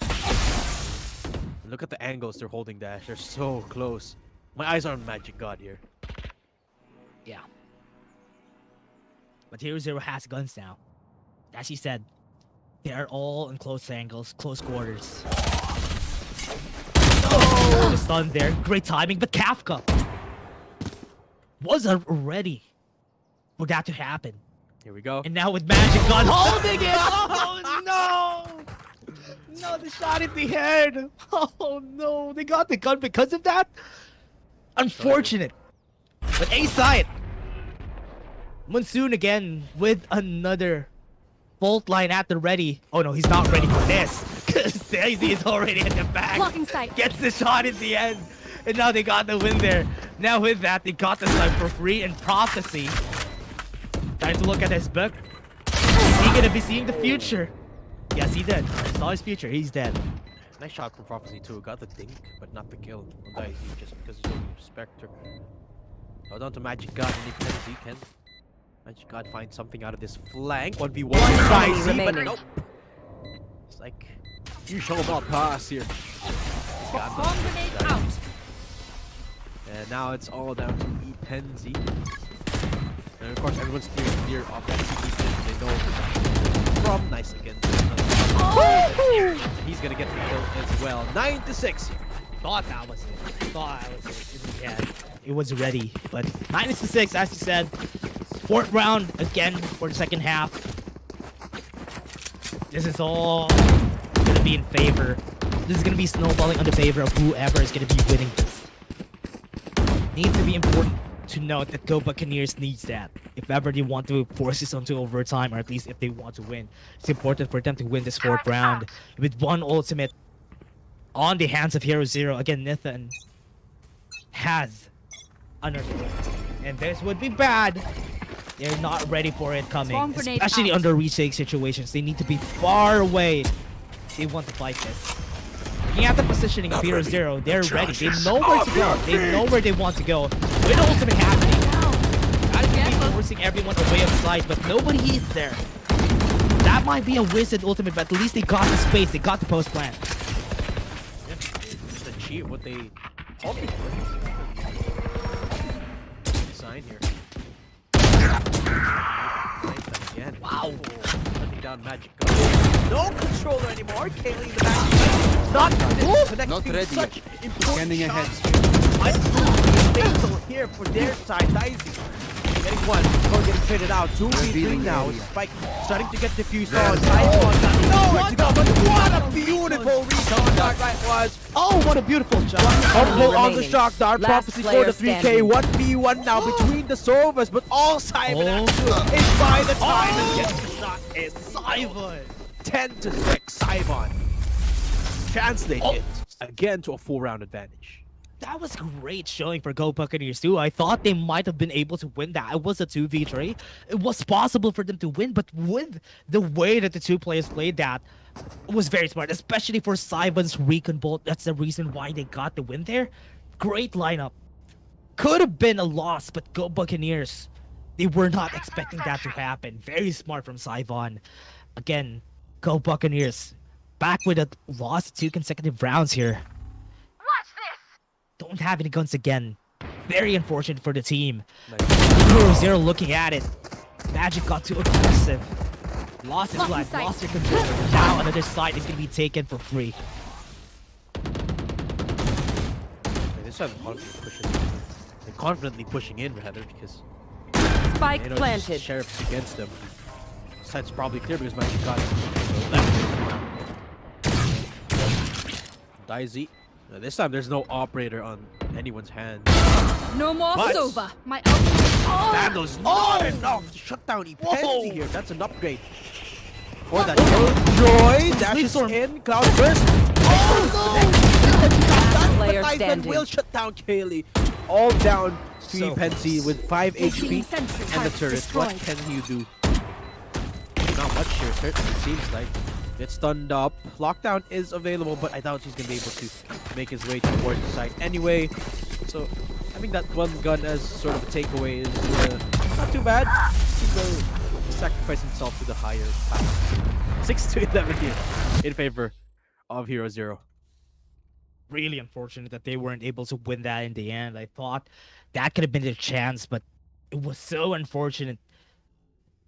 Speaker 1: Look at the angles they're holding dash. They're so close. My eyes are on Magic God here.
Speaker 2: Yeah. But HeroZero has guns now. As he said, they are all in close angles, close quarters. Oh, the stun there. Great timing, but Kafka was ready for that to happen.
Speaker 1: Here we go.
Speaker 2: And now with Magic God holding it! Oh no! No, the shot in the head! Oh no, they got the gun because of that? Unfortunate. But A side. Monsoon again with another fault line at the ready. Oh no, he's not ready for this. Because Daisy is already in the back.
Speaker 4: Blocking sight.
Speaker 2: Gets the shot in the end. And now they got the win there. Now with that, they got the snipe for free. And Prophecy trying to look at his book. Is he gonna be seeing the future? Yes, he did. Saw his future. He's dead.
Speaker 1: Nice shot from Prophecy too. Got the dink, but not the kill on Daisy just because he's holding Spectre. Hold on to Magic God and he can. Magic God finds something out of this flank. 1v1
Speaker 5: One enemy
Speaker 1: Daisy, but
Speaker 5: remaining.
Speaker 1: nope. It's like, you shall not pass here.
Speaker 4: Bomb grenade out.
Speaker 1: And now it's all down to Epenzi. And of course, everyone's clear of that CP. They know from nice again. He's gonna get the kill as well. 9-6.
Speaker 2: Thought that was it. Thought that was it. Yeah, it was ready. But 9-6, as you said. Fourth round again for the second half. This is all gonna be in favor. This is gonna be snowballing on the favor of whoever is gonna be winning this. Needs to be important to note that Go Buccaneers needs that. If ever they want to force this onto overtime, or at least if they want to win, it's important for them to win this fourth round with one ultimate on the hands of HeroZero. Again, Nathan has another win, and this would be bad. They're not ready for it coming,
Speaker 4: Swarm grenade
Speaker 2: especially
Speaker 4: out.
Speaker 2: under retake situations. They need to be far away if they want to fight this. Looking at the positioning of HeroZero, they're ready. They know where to go. They know where they want to go. With the ultimate happening, that is going to be forcing everyone away on the side, but nobody is there. That might be a wasted ultimate, but at least they got the space. They got the post plan.
Speaker 1: Just achieve what they hoped for. Sign here. Again. Wow. Putting down Magic God. No controller anymore. Kaylee in the back. Not connect
Speaker 3: Not ready
Speaker 1: such
Speaker 3: yet.
Speaker 1: important
Speaker 3: Scanning ahead.
Speaker 1: shots. Might be fatal here for their side. Daisy getting one. Before getting traded out. 2v3
Speaker 3: Revealing
Speaker 1: now.
Speaker 3: area.
Speaker 1: Spike starting to get diffused on. Nowhere to go. But what a beautiful recon that was. Oh, what a beautiful shot. Humble on the
Speaker 5: remaining.
Speaker 1: shock dart.
Speaker 5: Last
Speaker 1: Prophecy for
Speaker 5: player
Speaker 1: the 3k.
Speaker 5: standing.
Speaker 1: 1v1 now between the Sovas, but all Simon actually is by the time and gets the shot in.
Speaker 2: Simon!
Speaker 1: 10-6. Simon translate it again to a 4-round advantage.
Speaker 2: That was great showing for Go Buccaneers too. I thought they might have been able to win that. It was a 2v3. It was possible for them to win, but with the way that the two players played that, it was very smart, especially for Simon's recon bolt. That's the reason why they got the win there. Great lineup. Could have been a loss, but Go Buccaneers, they were not expecting that to happen. Very smart from Sivon. Again, Go Buccaneers back with a loss 2 consecutive rounds here.
Speaker 6: Watch this.
Speaker 2: Don't have any guns again. Very unfortunate for the team. HeroZero looking at it. Magic got too aggressive. Lost his
Speaker 4: Blocking
Speaker 2: life,
Speaker 4: sight.
Speaker 2: lost their control. Now another side is going to be taken for free.
Speaker 1: This time confidently pushing in rather because
Speaker 5: Spike
Speaker 1: You know,
Speaker 5: planted.
Speaker 1: Sheriff's against them. Site's probably clear because Magic got it. Daisy. This time there's no operator on anyone's hand.
Speaker 4: No more
Speaker 1: But-
Speaker 4: Sova. My ultimate.
Speaker 1: Vandal's not enough to shut down Epenzi here. That's an upgrade. For that Joy dashes in. Cloud burst.
Speaker 5: Player
Speaker 1: But
Speaker 5: standing.
Speaker 1: will shut down Kaylee. All down to
Speaker 2: So
Speaker 1: Epenzi with 5 HP
Speaker 4: sentry
Speaker 1: and the
Speaker 4: turret
Speaker 1: turret.
Speaker 4: destroyed.
Speaker 1: What can you do? Not much here, certainly it seems like. Gets stunned up. Lockdown is available, but I doubt he's gonna be able to make his way towards the site anyway. So having that one gun as sort of a takeaway is not too bad. He will sacrifice himself to the higher path. 6-11 here in favor of HeroZero.
Speaker 2: Really unfortunate that they weren't able to win that in the end. I thought that could have been their chance, but it was so unfortunate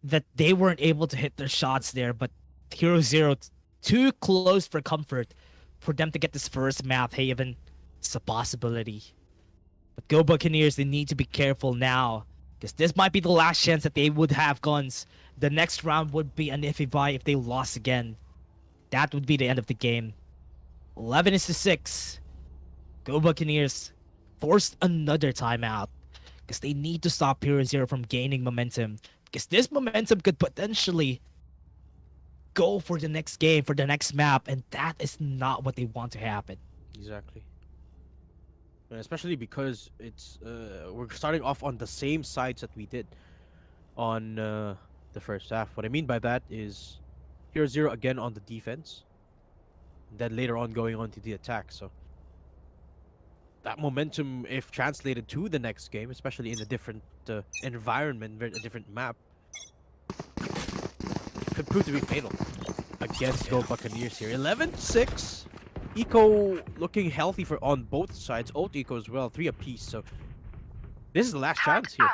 Speaker 2: that they weren't able to hit their shots there. But HeroZero too close for comfort for them to get this first map haven. It's a possibility. But go Buccaneers, they need to be careful now, because this might be the last chance that they would have guns. The next round would be an iffy buy if they lost again. That would be the end of the game. 11-6. Go Buccaneers forced another timeout because they need to stop HeroZero from gaining momentum, because this momentum could potentially go for the next game, for the next map, and that is not what they want to happen.
Speaker 1: Exactly. And especially because it's we're starting off on the same sides that we did on the first half. What I mean by that is HeroZero again on the defense, then later on going on to the attack. So that momentum, if translated to the next game, especially in a different environment, a different map, could prove to be fatal against Go Buccaneers here. 11-6. Eco looking healthy for on both sides. Ult Eco as well, 3 apiece. So this is the last chance here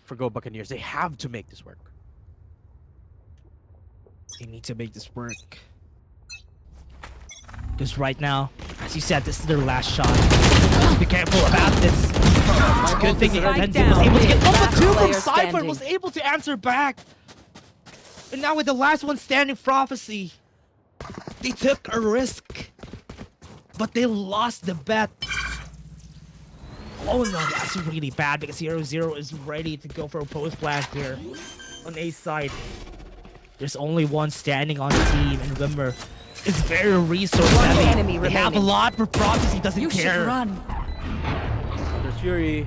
Speaker 1: for Go Buccaneers. They have to make this work.
Speaker 2: They need to make this work. Because right now, as you said, this is their last shot. Be careful about this. It's a good thing
Speaker 5: Spike
Speaker 2: Epenzi was
Speaker 5: down.
Speaker 2: able to get
Speaker 5: Last
Speaker 2: number 2 from
Speaker 5: player
Speaker 2: Cypher,
Speaker 5: standing.
Speaker 2: was able to answer back. And now with the last one standing, Prophecy, they took a risk, but they lost the bet. Oh no, that's really bad because HeroZero is ready to go for a post blast here on A side. There's only one standing on the team, and Wimmer is very resource
Speaker 5: One
Speaker 2: heavy.
Speaker 5: enemy
Speaker 2: They have a
Speaker 5: remaining.
Speaker 2: lot, but Prophecy doesn't
Speaker 4: You should
Speaker 2: care.
Speaker 4: run.
Speaker 1: There's Fury.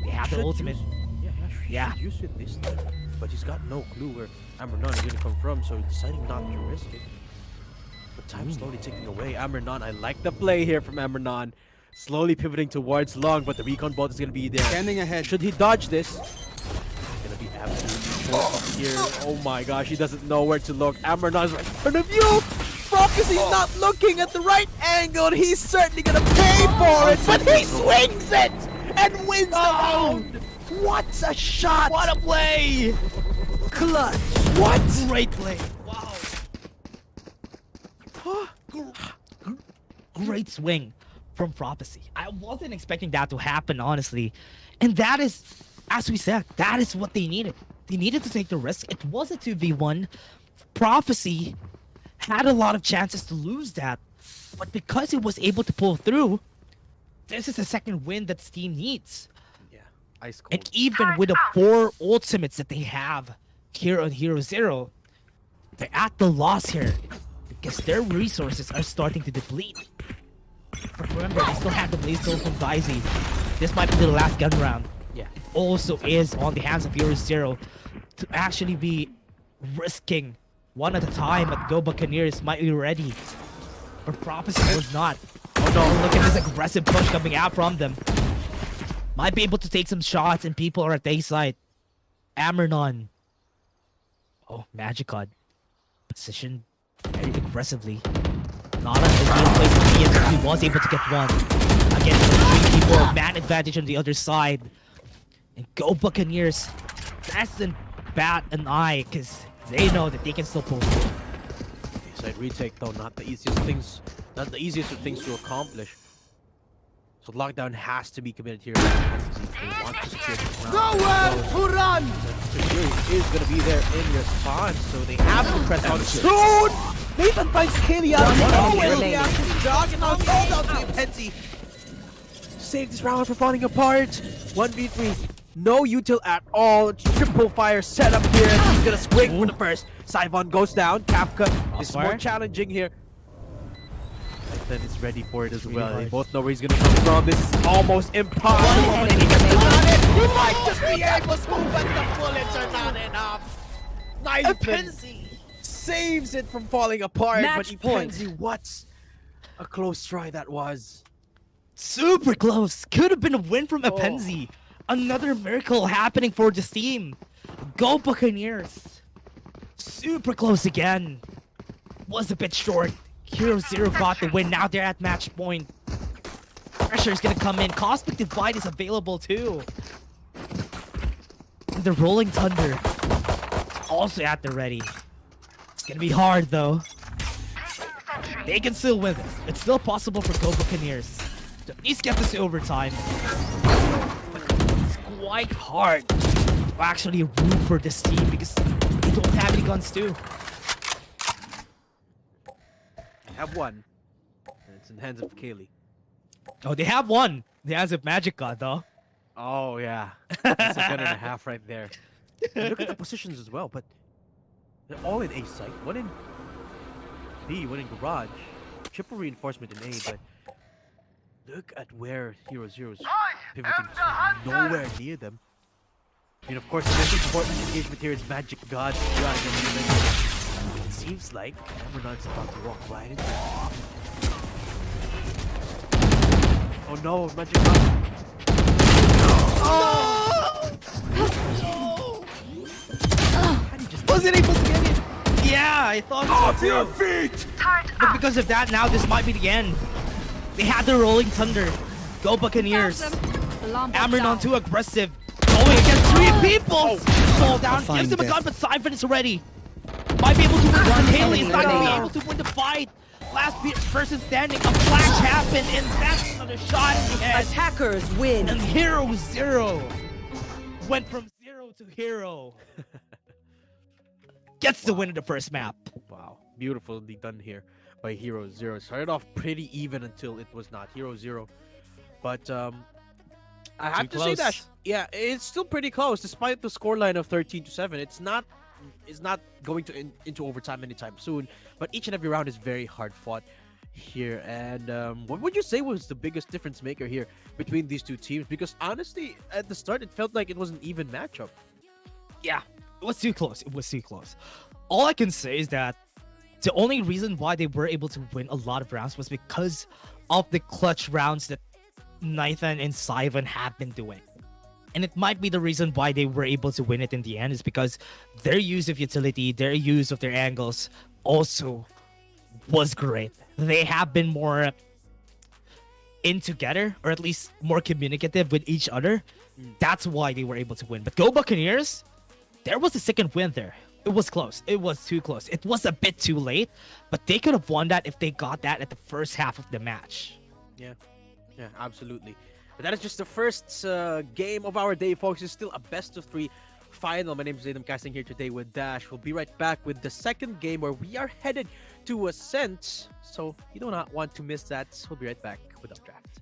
Speaker 2: They have the
Speaker 1: Should
Speaker 2: ultimate.
Speaker 1: use-
Speaker 2: Yeah.
Speaker 1: should use it this time. But he's got no clue where Ambernon is going to come from, so he's deciding not to risk it. But time's slowly ticking away. Ambernon, I like the play here from Ambernon. Slowly pivoting towards long, but the recon bolt is going to be there.
Speaker 3: Scanning ahead.
Speaker 1: Should he dodge this? It's going to be absolutely short up here. Oh my gosh, he doesn't know where to look. Ambernon is right in front of you! Prophecy's not looking at the right angle, and he's certainly going to pay for it, but he swings it and wins the round! What a shot!
Speaker 2: What a play!
Speaker 5: Clutch.
Speaker 1: What?
Speaker 2: Great play. Wow. Great swing from Prophecy. I wasn't expecting that to happen, honestly. And that is, as we said, that is what they needed. They needed to take the risk. It was a 2v1. Prophecy had a lot of chances to lose that. But because he was able to pull through, this is the second win that Steam needs.
Speaker 1: Yeah, ice cold.
Speaker 2: And even with the 4 ultimates that they have here on HeroZero, they're at the loss here because their resources are starting to deplete. But remember, they still have the Blaze Soul from Daisy. This might be the last gun round.
Speaker 1: Yeah.
Speaker 2: Also is on the hands of HeroZero to actually be risking one at a time, but Go Buccaneers might be ready. But Prophecy was not. Oh no, look at this aggressive push coming out from them. Might be able to take some shots and people are at their side. Ambernon. Oh, Magicod. Positioned very aggressively. Not an ideal place to be in. He was able to get one. Again, 3 people, man advantage on the other side. And Go Buccaneers doesn't bat an eye because they know that they can still pull through.
Speaker 1: Side retake though, not the easiest of things to accomplish. So lockdown has to be committed here. They want to secure this round.
Speaker 3: Nowhere to run!
Speaker 1: Security is going to be there in response, so they have to press on soon! Nathan finds Kaylee out of nowhere.
Speaker 5: remaining.
Speaker 1: Juggernaut sold out to Penzi. Save this round from falling apart. 1v3. No util at all. Triple fire setup here. He's going to swing for the first. Saivon goes down. Kafka is more
Speaker 2: Fire.
Speaker 1: challenging here. Then is ready for it as well. They
Speaker 2: hard.
Speaker 1: both know where he's gonna come from. This is almost impossible.
Speaker 5: One
Speaker 1: But he
Speaker 5: enemy
Speaker 1: gets
Speaker 5: remaining.
Speaker 1: planet. He might just be able to, but the bullets are not enough. Nathan saves it from falling apart.
Speaker 5: Match
Speaker 1: but
Speaker 5: point.
Speaker 1: Penzi, what a close try that was.
Speaker 2: Super close. Could have been a win from
Speaker 1: Oh.
Speaker 2: Apenzi. Another miracle happening for this team. Go Buccaneers. Super close again. Was a bit short. HeroZero got the win. Now they're at match point. Pressure is gonna come in. Cosmic Divide is available too. And the Rolling Thunder also at the ready. It's gonna be hard though. They can still win this. It's still possible for Go Buccaneers to at least get this to overtime. But it's quite hard to actually root for this team because they don't have any guns too.
Speaker 1: Have one. And it's in the hands of Kaylee.
Speaker 2: Oh, they have one. They has a magic god though.
Speaker 1: Oh yeah. That's a gun and a half right there. And look at the positions as well, but they're all in A site. One in B, one in garage. Triple reinforcement in A, but look at where HeroZero's pivoting to. Nowhere near them. And of course, the most important engagement here is Magic God's gun. And it seems like Emranon's about to walk right into it. Oh no, Magic God.
Speaker 2: Wasn't able to get it. Yeah, I thought so too.
Speaker 3: feet!
Speaker 2: But because of that, now this might be the end. They had the Rolling Thunder. Go Buccaneers.
Speaker 4: Alarm bot
Speaker 2: Amranon
Speaker 4: down.
Speaker 2: too aggressive. Going against three people. Fall down.
Speaker 3: Fine
Speaker 2: Gives him a
Speaker 3: death.
Speaker 2: gun, but Siphon is ready. Might be able to win this.
Speaker 5: One
Speaker 2: Haley is
Speaker 5: enemy
Speaker 2: not going to be
Speaker 5: remaining.
Speaker 2: able to win the fight. Last person standing. A flash happened, and that's another shot in the head.
Speaker 5: Attackers win.
Speaker 2: And HeroZero went from 0 to hero. Gets the win in the first map.
Speaker 1: Wow, beautifully done here by HeroZero. Started off pretty even until it was not HeroZero. But I have
Speaker 2: Too
Speaker 1: to say that
Speaker 2: close.
Speaker 1: yeah, it's still pretty close despite the scoreline of 13-7. It's not going to into overtime anytime soon. But each and every round is very hard fought here. And what would you say was the biggest difference maker here between these two teams? Because honestly, at the start, it felt like it was an even matchup.
Speaker 2: Yeah, it was too close. It was too close. All I can say is that the only reason why they were able to win a lot of rounds was because of the clutch rounds that Nathan and Sivan have been doing. And it might be the reason why they were able to win it in the end is because their use of utility, their use of their angles also was great. They have been more in together, or at least more communicative with each other. That's why they were able to win. But Go Buccaneers, there was a second win there. It was close. It was too close. It was a bit too late, but they could have won that if they got that at the first half of the match.
Speaker 1: Yeah, absolutely. But that is just the first game of our day, folks. It's still a best-of-3 final. My name is Adam Casting here today with Dash. We'll be right back with the second game where we are headed to Ascent. So you do not want to miss that. We'll be right back with Updraft.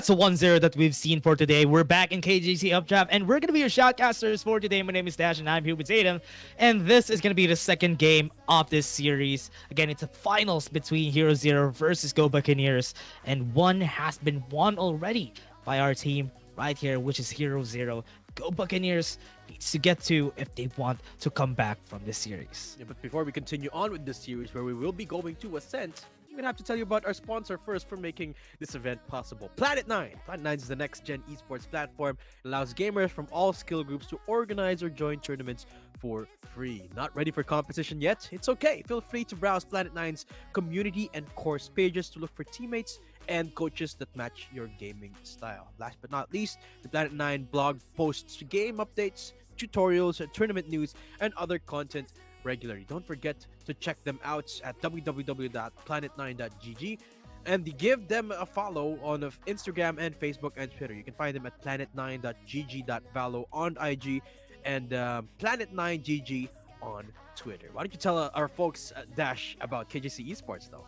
Speaker 2: that's a 1-0 that we've seen for today. We're back in KJC Updraft, and we're going to be your shoutcasters for today. My name is Dash, and I'm here with Zaydam. And this is going to be the second game of this series. Again, it's a finals between HeroZero versus Go Buccaneers. And one has been won already by our team right here, which is HeroZero. Go Buccaneers needs to get to if they want to come back from this series.
Speaker 1: Yeah, but before we continue on with this series where we will be going to Ascent, I'm gonna have to tell you about our sponsor first for making this event possible. PLANET9. PLANET9 is the next-gen esports platform. It allows gamers from all skill groups to organize or join tournaments for free. Not ready for competition yet? It's okay. Feel free to browse PLANET9's community and course pages to look for teammates and coaches that match your gaming style. Last but not least, the PLANET9 blog posts game updates, tutorials, tournament news, and other content regularly. Don't forget to check them out at www.planet9.gg and give them a follow on Instagram and Facebook and Twitter. You can find them at planet9.gg.valo on IG and planet9gg on Twitter. Why don't you tell our folks Dash about KJC Esports though?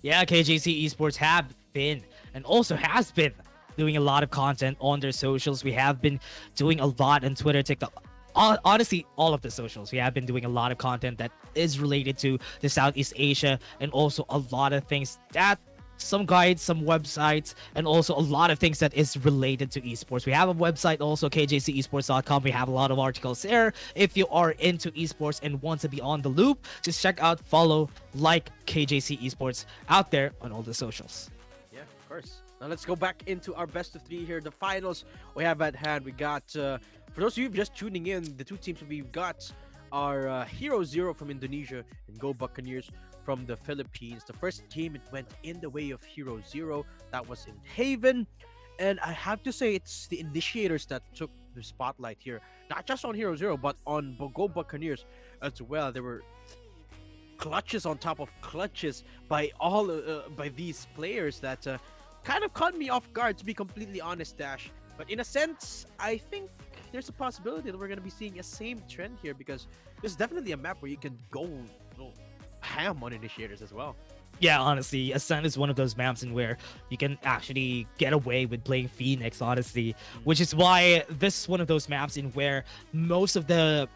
Speaker 2: Yeah, KJC Esports have been and also has been doing a lot of content on their socials. We have been doing a lot on Twitter, TikTok. Honestly, all of the socials. We have been doing a lot of content that is related to the Southeast Asia and also a lot of things that some guides, some websites, and also a lot of things that is related to esports. We have a website also, kjcesports.com. We have a lot of articles there. If you are into esports and want to be on the loop, just check out, follow, like KJC Esports out there on all the socials.
Speaker 1: Yeah, of course. Now let's go back into our best of three here. The finals we have at hand. We got, for those of you just tuning in, the two teams we've got are HeroZero from Indonesia and Go Buccaneers from the Philippines. The first game, it went in the way of HeroZero. That was in Haven. And I have to say, it's the initiators that took the spotlight here. Not just on HeroZero, but on Go Buccaneers as well. There were clutches on top of clutches by all by these players that kind of caught me off guard, to be completely honest, Dash. But in a sense, I think there's a possibility that we're going to be seeing a same trend here, because there's definitely a map where you can go ham on initiators as well.
Speaker 2: Yeah, honestly, Ascent is one of those maps in where you can actually get away with playing Phoenix, honestly, which is why this is one of those maps in where most of the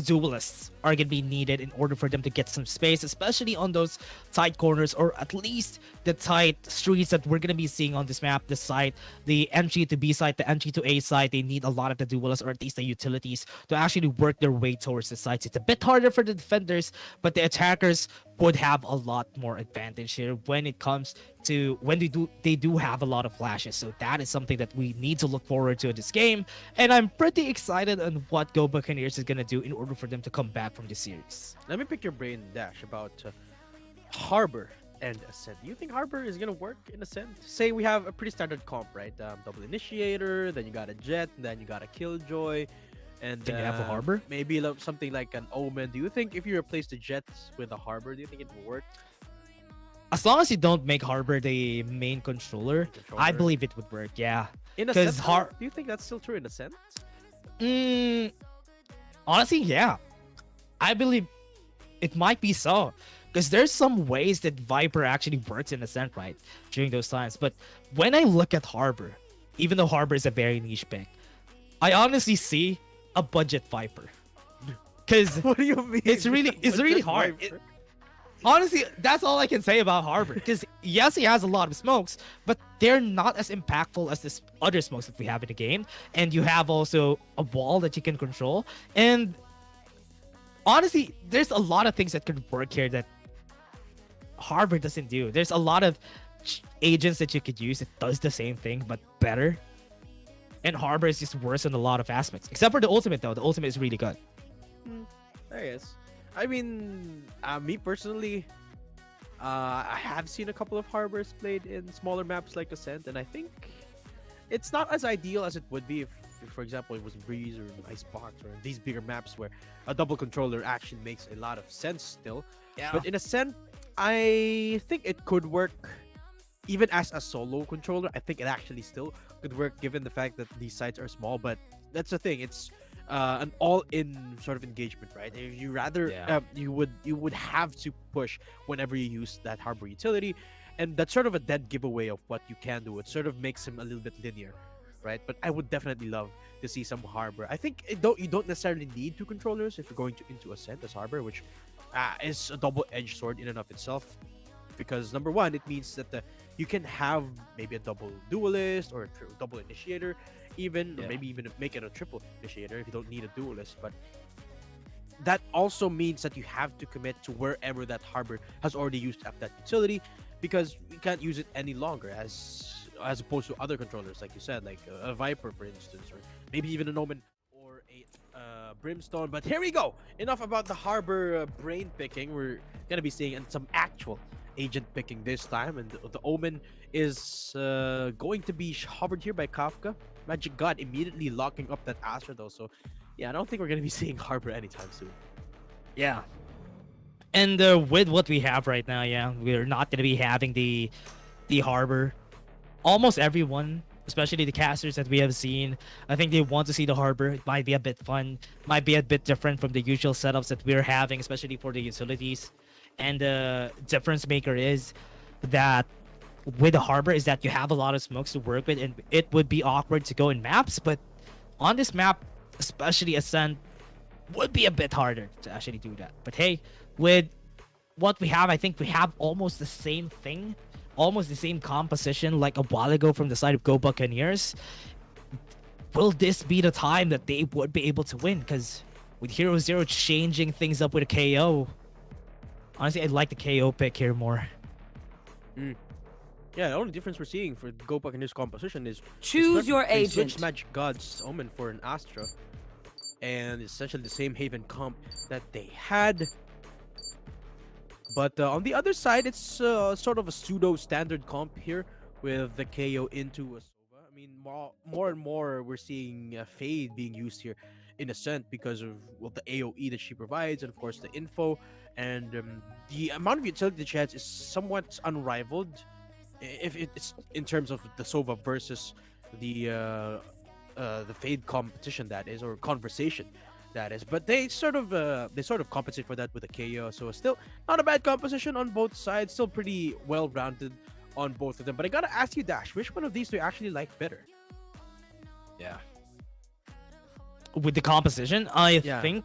Speaker 2: duelists are going to be needed in order for them to get some space, especially on those tight corners, or at least the tight streets that we're going to be seeing on this map. This side, the entry to B side, the entry to A side, they need a lot of the duelists, or at least the utilities, to actually work their way towards the sides. It's a bit harder for the defenders, but the attackers would have a lot more advantage here when it comes to when they do have a lot of flashes. So that is something that we need to look forward to in this game, and I'm pretty excited on what Go Buccaneers is going to do in order for them to come back from this series.
Speaker 1: Let me pick your brain, Dash, about Harbor and Ascent. Do you think Harbor is gonna work in Ascent? Say we have a pretty standard comp, right? Double Initiator, then you got a Jet, then you got a Killjoy, and
Speaker 2: Can you have a Harbor?
Speaker 1: Maybe something like an Omen. Do you think if you replace the Jet with a Harbor, do you think it will work?
Speaker 2: As long as you don't make Harbor the main controller, I believe it would work. Yeah.
Speaker 1: In
Speaker 2: Because
Speaker 1: Ascent, do you think that's still true in Ascent?
Speaker 2: Honestly, yeah. I believe it might be so. Because there's some ways that Viper actually works in Ascent, right? During those times. But when I look at Harbor, even though Harbor is a very niche pick, I honestly see a budget Viper. Because
Speaker 1: What do you mean?
Speaker 2: it's really hard. Honestly, that's all I can say about Harbor. Because yes, he has a lot of smokes, but they're not as impactful as this other smokes that we have in the game. And you have also a wall that you can control. And honestly, there's a lot of things that could work here that Harbor doesn't do. There's a lot of agents that you could use that does the same thing, but better. And Harbor is just worse in a lot of aspects. Except for the ultimate, though. The ultimate is really good.
Speaker 1: There is. I mean, me personally, I have seen a couple of Harbors played in smaller maps like Ascent, and I think it's not as ideal as it would be if for example, it was Breeze or Icebox or these bigger maps where a double controller actually makes a lot of sense still.
Speaker 2: Yeah.
Speaker 1: But in Ascent, I think it could work even as a solo controller. I think it actually still could work given the fact that these sites are small, but that's the thing. It's an all-in sort of engagement, right? If you rather, you would have to push whenever you use that Harbor utility, And that's sort of a dead giveaway of what you can do. It sort of makes him a little bit linear, right? But I would definitely love to see some Harbor. I think you don't necessarily need two controllers if you're going into Ascent as Harbor, which is a double-edged sword in and of itself. Because number one, it means that you can have maybe a double duelist or a double initiator, even or maybe even make it a triple initiator if you don't need a duelist. But that also means that you have to commit to wherever that Harbor has already used up that utility, because we can't use it any longer as opposed to other controllers, like you said, like a Viper, for instance, or maybe even an Omen or a Brimstone. But here we go. Enough about the Harbor brain picking. We're gonna be seeing some actual agent picking this time, and the Omen is going to be hovered here by Kafka. Magic God immediately locking up that Astra though, so yeah, I don't think we're gonna be seeing Harbor anytime soon.
Speaker 2: Yeah. And with what we have right now, yeah, we're not gonna be having the Harbor. Almost everyone, especially the casters that we have seen, I think they want to see the Harbor. It might be a bit fun, might be a bit different from the usual setups that we're having, especially for the utilities. And the difference maker is that with the Harbor is that you have a lot of smokes to work with, and it would be awkward to go in maps, but on this map, especially Ascent, would be a bit harder to actually do that. But hey, with what we have, I think we have almost the same thing, almost the same composition like a while ago from the side of Go Buccaneers. Will this be the time that they would be able to win? Because with HeroZero changing things up with a KO, honestly, I'd like the KO pick here more.
Speaker 1: Yeah, the only difference we're seeing for Go Buccaneers composition is
Speaker 5: Choose your
Speaker 1: they
Speaker 5: agent.
Speaker 1: switched Magic God's Omen for an Astra, and essentially the same Haven comp that they had. But on the other side, it's sort of a pseudo standard comp here with the KO into a Sova. I mean, more and more we're seeing Fade being used here in Ascent because of the AoE that she provides, and of course the info, and the amount of utility she has is somewhat unrivaled. If it's in terms of the Sova versus the Fade competition, that is, or conversation, that is. But they sort of compensate for that with a KO. So still not a bad composition on both sides. Still pretty well rounded on both of them. But I gotta ask you, Dash, which one of these do you actually like better?
Speaker 2: Yeah. With the composition, I think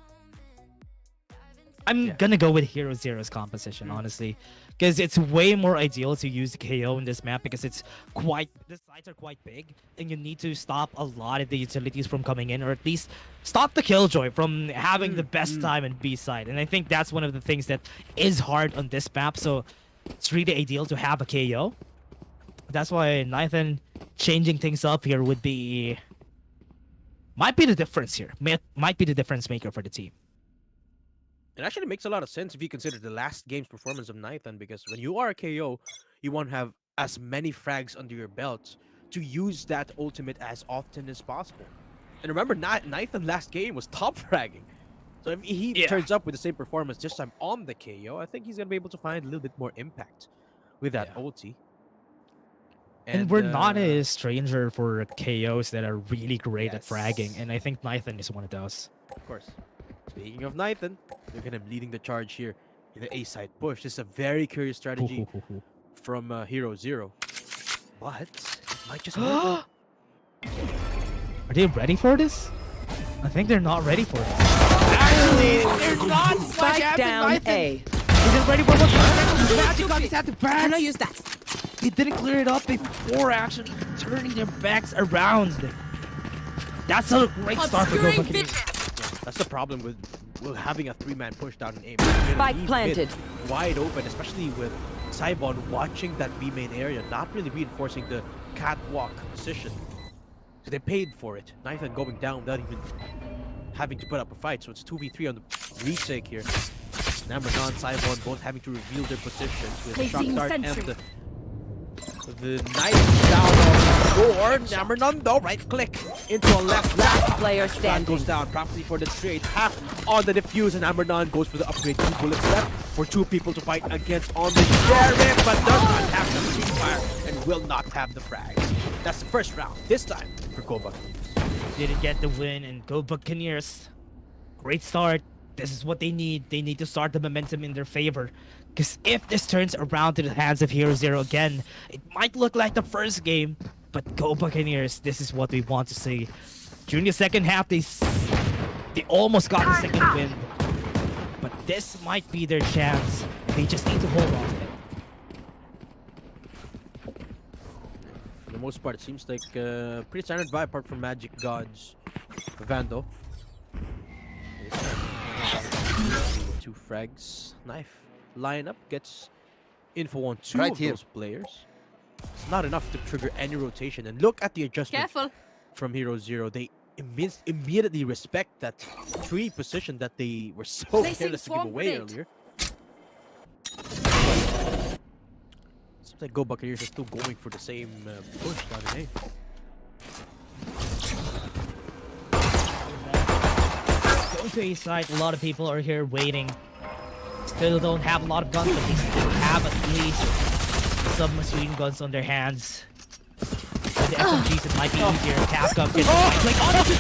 Speaker 2: I'm gonna go with HeroZero's composition, honestly, because it's way more ideal to use the KO in this map because the sides are quite big, and you need to stop a lot of the utilities from coming in, or at least stop the Killjoy from having the best time in B side. And I think that's one of the things that is hard on this map, so it's really ideal to have a KO. That's why Nathan changing things up here might be the difference here. Might be the difference maker for the team.
Speaker 1: It actually makes a lot of sense if you consider the last game's performance of Nathan, because when you are a KO, you want to have as many frags under your belt to use that ultimate as often as possible. And remember, Nathan last game was top fragging. So if he turns up with the same performance this time on the KO, I think he's going to be able to find a little bit more impact with that ulti.
Speaker 2: And we're not a stranger for KOs that are really great at fragging, and I think Nathan is one of those.
Speaker 1: Of course. Speaking of Nathan, look at him leading the charge here in the A-side push. This is a very curious strategy from HeroZero. But it might just work.
Speaker 2: Are they ready for this? I think they're not ready for this. Actually, they're not.
Speaker 5: Spike down A.
Speaker 2: Is it ready for what?
Speaker 5: Can I use that?
Speaker 2: They didn't clear it up before actually turning their backs around. That's a great start for Go Buccaneers.
Speaker 1: That's the problem with having a three-man push down in A.
Speaker 5: Spike planted.
Speaker 1: Wide open, especially with Saibon watching that B main area, not really reinforcing the catwalk position. So they paid for it. Nathan going down without even having to put up a fight. So it's 2v3 on the retake here. Namranon, Saibon both having to reveal their positions with the shock dart and the knife down on the door. Namranon though, right click into a left.
Speaker 5: Last player
Speaker 1: Shot
Speaker 5: standing.
Speaker 1: goes down, Prophecy for the trade. Half on the defuse, and Namranon goes for the upgrade. 2 bullets left for 2 people to fight against on the Sheriff, but does not have the free fire and will not have the frags. That's the first round, this time for Go Buccaneers.
Speaker 2: Didn't get the win, and Go Buccaneers. Great start. This is what they need. They need to start the momentum in their favor. Because if this turns around to the hands of HeroZero again, it might look like the first game, but go Buccaneers, this is what we want to see. During the second half, they almost got the second win. But this might be their chance. They just need to hold on to it.
Speaker 1: For the most part, it seems like pretty standard vibe apart from Magic Gods. Vando. Two frags. Knife. Lineup gets info on two
Speaker 3: Right
Speaker 1: of
Speaker 3: here.
Speaker 1: those players. It's not enough to trigger any rotation. And look at the adjustment
Speaker 4: Careful.
Speaker 1: from HeroZero. They immediately respect that tree position that they were so
Speaker 4: Placing
Speaker 1: careless to give
Speaker 4: swarm
Speaker 1: away
Speaker 4: grenade.
Speaker 1: earlier. Seems like Go Buccaneers are still going for the same push down in
Speaker 2: Going to A side, a lot of people are here waiting. Still don't have a lot of guns, but they still have at least submachine guns on their hands. With the SMGs, it might be easier. Kafka gets like on the two!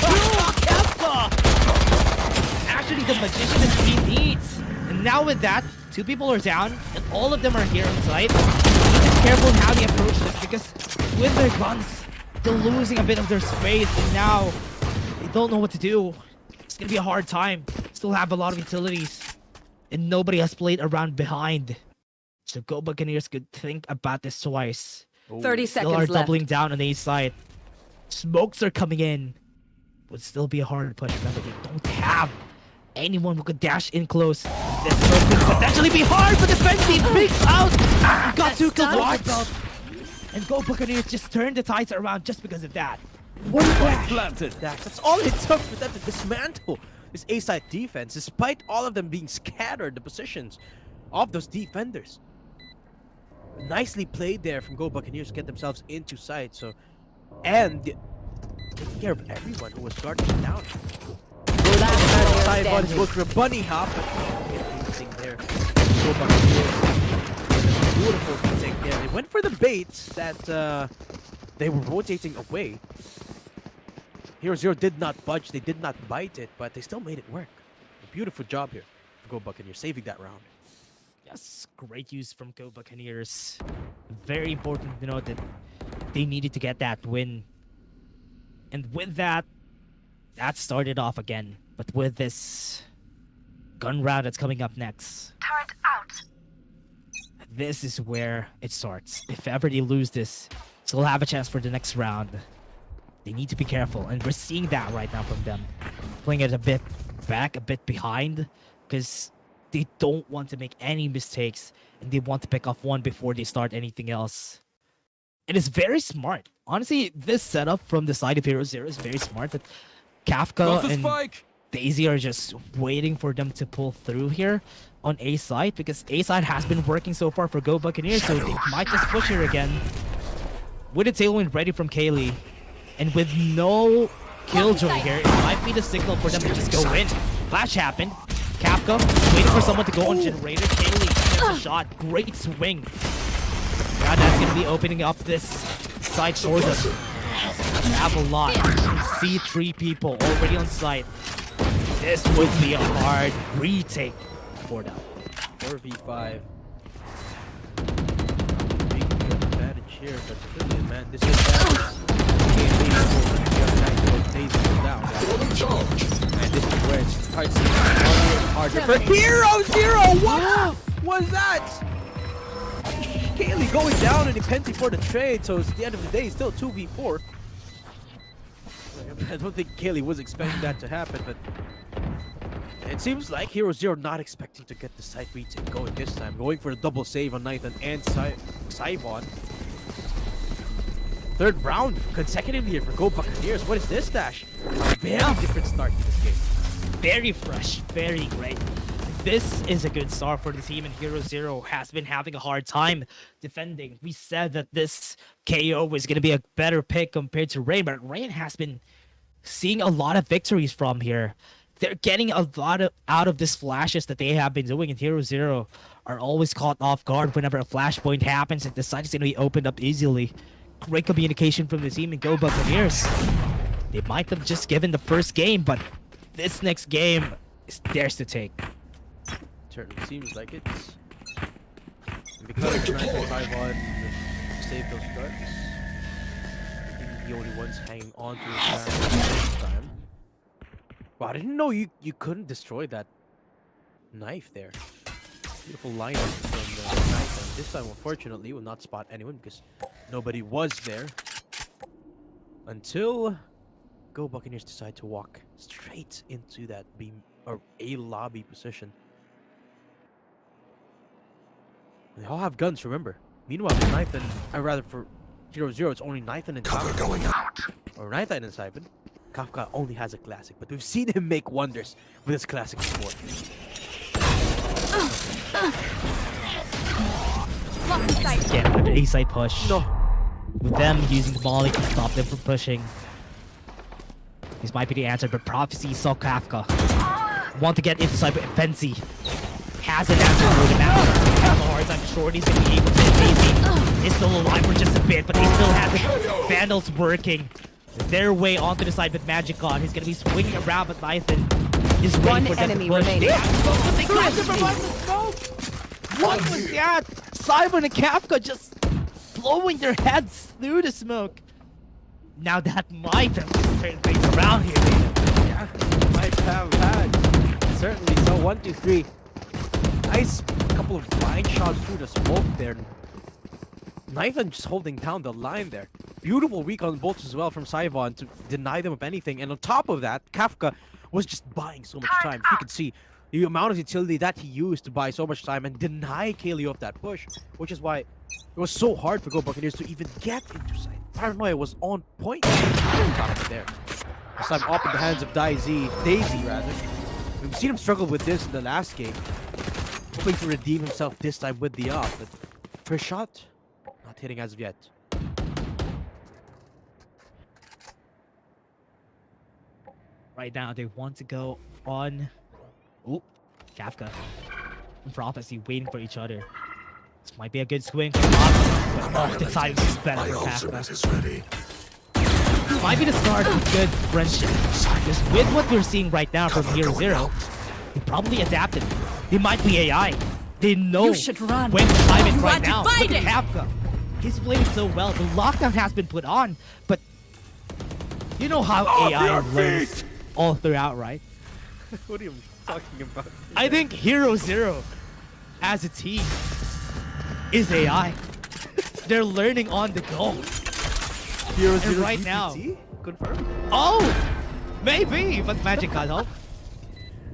Speaker 2: Kafka! Actually, the magician is he needs. And now with that, two people are down, and all of them are here on site. Be careful how they approach this, because with their guns, they're losing a bit of their space, and now they don't know what to do. It's gonna be a hard time. Still have a lot of utilities, and nobody has played around behind. So Go Buccaneers could think about this twice.
Speaker 5: 30
Speaker 2: Still are
Speaker 5: seconds left.
Speaker 2: doubling down on the east side. Smokes are coming in. Would still be a hard push. Remember, they don't have anyone who could dash in close. This smoke could potentially be hard for defense team. Bigs out. Got two kills on the belt. And Go Buccaneers just turned the tides around just because of that. One flash.
Speaker 3: Planted.
Speaker 1: That's all it took for them to dismantle this A-side defense, despite all of them being scattered the positions of those defenders. Nicely played there from Go Buccaneers to get themselves into sight. So, and taking care of everyone who was guarding them down. Sidebody goes for a bunny hop, but can't get anything there. Go Buccaneers. Beautiful retake there. They went for the bait that they were rotating away. HeroZero did not budge, they did not bite it, but they still made it work. A beautiful job here for Go Buccaneers, saving that round.
Speaker 2: Yes, great use from Go Buccaneers. Very important to note that they needed to get that win. And with that, that started off again. But with this gun round that's coming up next,
Speaker 6: Turret out.
Speaker 2: this is where it starts. If ever they lose this, they'll have a chance for the next round. They need to be careful, and we're seeing that right now from them. Playing it a bit back, a bit behind, because they don't want to make any mistakes, and they want to pick off one before they start anything else. It is very smart. Honestly, this setup from the side of HeroZero is very smart. That Kafka and Daisy are just waiting for them to pull through here on A side, because A side has been working so far for Go Buccaneers, so they might just push here again. With a tailwind ready from Kaylee, and with no killjoy here, it might be the signal for them to just go in. Flash happened. Kafka waiting for someone to go on generator. Kaylee gets a shot. Great swing. Now that's going to be opening up this side for them. They have a lot. You can see 3 people already on site. This would be a hard retake for them.
Speaker 1: 4v5. Big advantage here, but really, man, this is down. And this is where it starts to get harder for HeroZero. What was that? Kaylee going down and Penty for the trade, so it's the end of the day, still 2v4. I don't think Kaylee was expecting that to happen, but it seems like HeroZero not expecting to get the side retake going this time. Going for a double save on Nathan and Saivon. Third round consecutively here for Go Buccaneers. What is this, Dash? Very different start to this game.
Speaker 2: Very fresh, very great. This is a good start for the team, and HeroZero has been having a hard time defending. We said that this KO was going to be a better pick compared to Rain, but Rain has been seeing a lot of victories from here. They're getting a lot out of these flashes that they have been doing, and HeroZero are always caught off guard whenever a flashpoint happens, and the site is going to be opened up easily. Great communication from the team and Go Buccaneers. They might have just given the first game, but this next game is theirs to take.
Speaker 1: Certainly seems like it. Because Taiwan saved those guards. I think the only ones hanging on to his family this time. Wow, I didn't know you couldn't destroy that knife there. Beautiful lineup from the knife. And this time, unfortunately, will not spot anyone because nobody was there. Until Go Buccaneers decide to walk straight into that B or A lobby position. They all have guns, remember. Meanwhile, for Nathan, or rather for HeroZero, it's only Nathan and Kafka going out. Or Nathan and Siphon. Kafka only has a classic, but we've seen him make wonders with his classic before.
Speaker 2: Again, with the A-side push.
Speaker 1: No.
Speaker 2: With them using the molly to stop them from pushing. This might be the answer, but Prophecy saw Kafka. Want to get into side, but Fancy has an answer for him out. Has a hard time. Shorty's gonna be able to hit Daisy. Is still alive for just a bit, but they still have the Vandals working their way onto the side with Magic God. He's gonna be swinging around, but Nathan is waiting
Speaker 5: One
Speaker 2: for them
Speaker 5: enemy
Speaker 2: to push.
Speaker 5: remaining.
Speaker 2: They have smoke, but they got to provide the smoke. What was that? Simon and Kafka just blowing their heads through the smoke. Now that might have turned things around here.
Speaker 1: Yeah, might have had. Certainly. So 1, 2, 3. Nice couple of blind shots through the smoke there. Nathan just holding down the line there. Beautiful recon bolts as well from Saivon to deny them of anything. And on top of that, Kafka was just buying so much time. You can see the amount of utility that he used to buy so much time and deny Kaleo of that push, which is why it was so hard for Go Buccaneers to even get into sight. Paranoia was on point. There. This time up in the hands of Daisy rather. We've seen him struggle with this in the last game. Hoping to redeem himself this time with the off, but first shot, not hitting as of yet.
Speaker 2: Right now, they want to go on. Oop, Kafka and Prophecy waiting for each other. This might be a good swing for Prophecy, but oh, the timing is better for Kafka. This might be the start of good friendship. Because with what we're seeing right now from HeroZero, they probably adapted. They might be AI. They know
Speaker 4: You should run.
Speaker 2: when to time it right
Speaker 4: Run to
Speaker 2: now.
Speaker 4: find
Speaker 2: Look at
Speaker 4: it.
Speaker 2: Kafka. He's playing so well. The lockdown has been put on, but you know how AI learns all throughout, right?
Speaker 1: What are you talking about?
Speaker 2: I think HeroZero, as a team, is AI. They're learning on the go.
Speaker 1: HeroZero
Speaker 2: And right
Speaker 1: GPT?
Speaker 2: now-
Speaker 1: Confirmed?
Speaker 2: Oh, maybe, but Magic God help.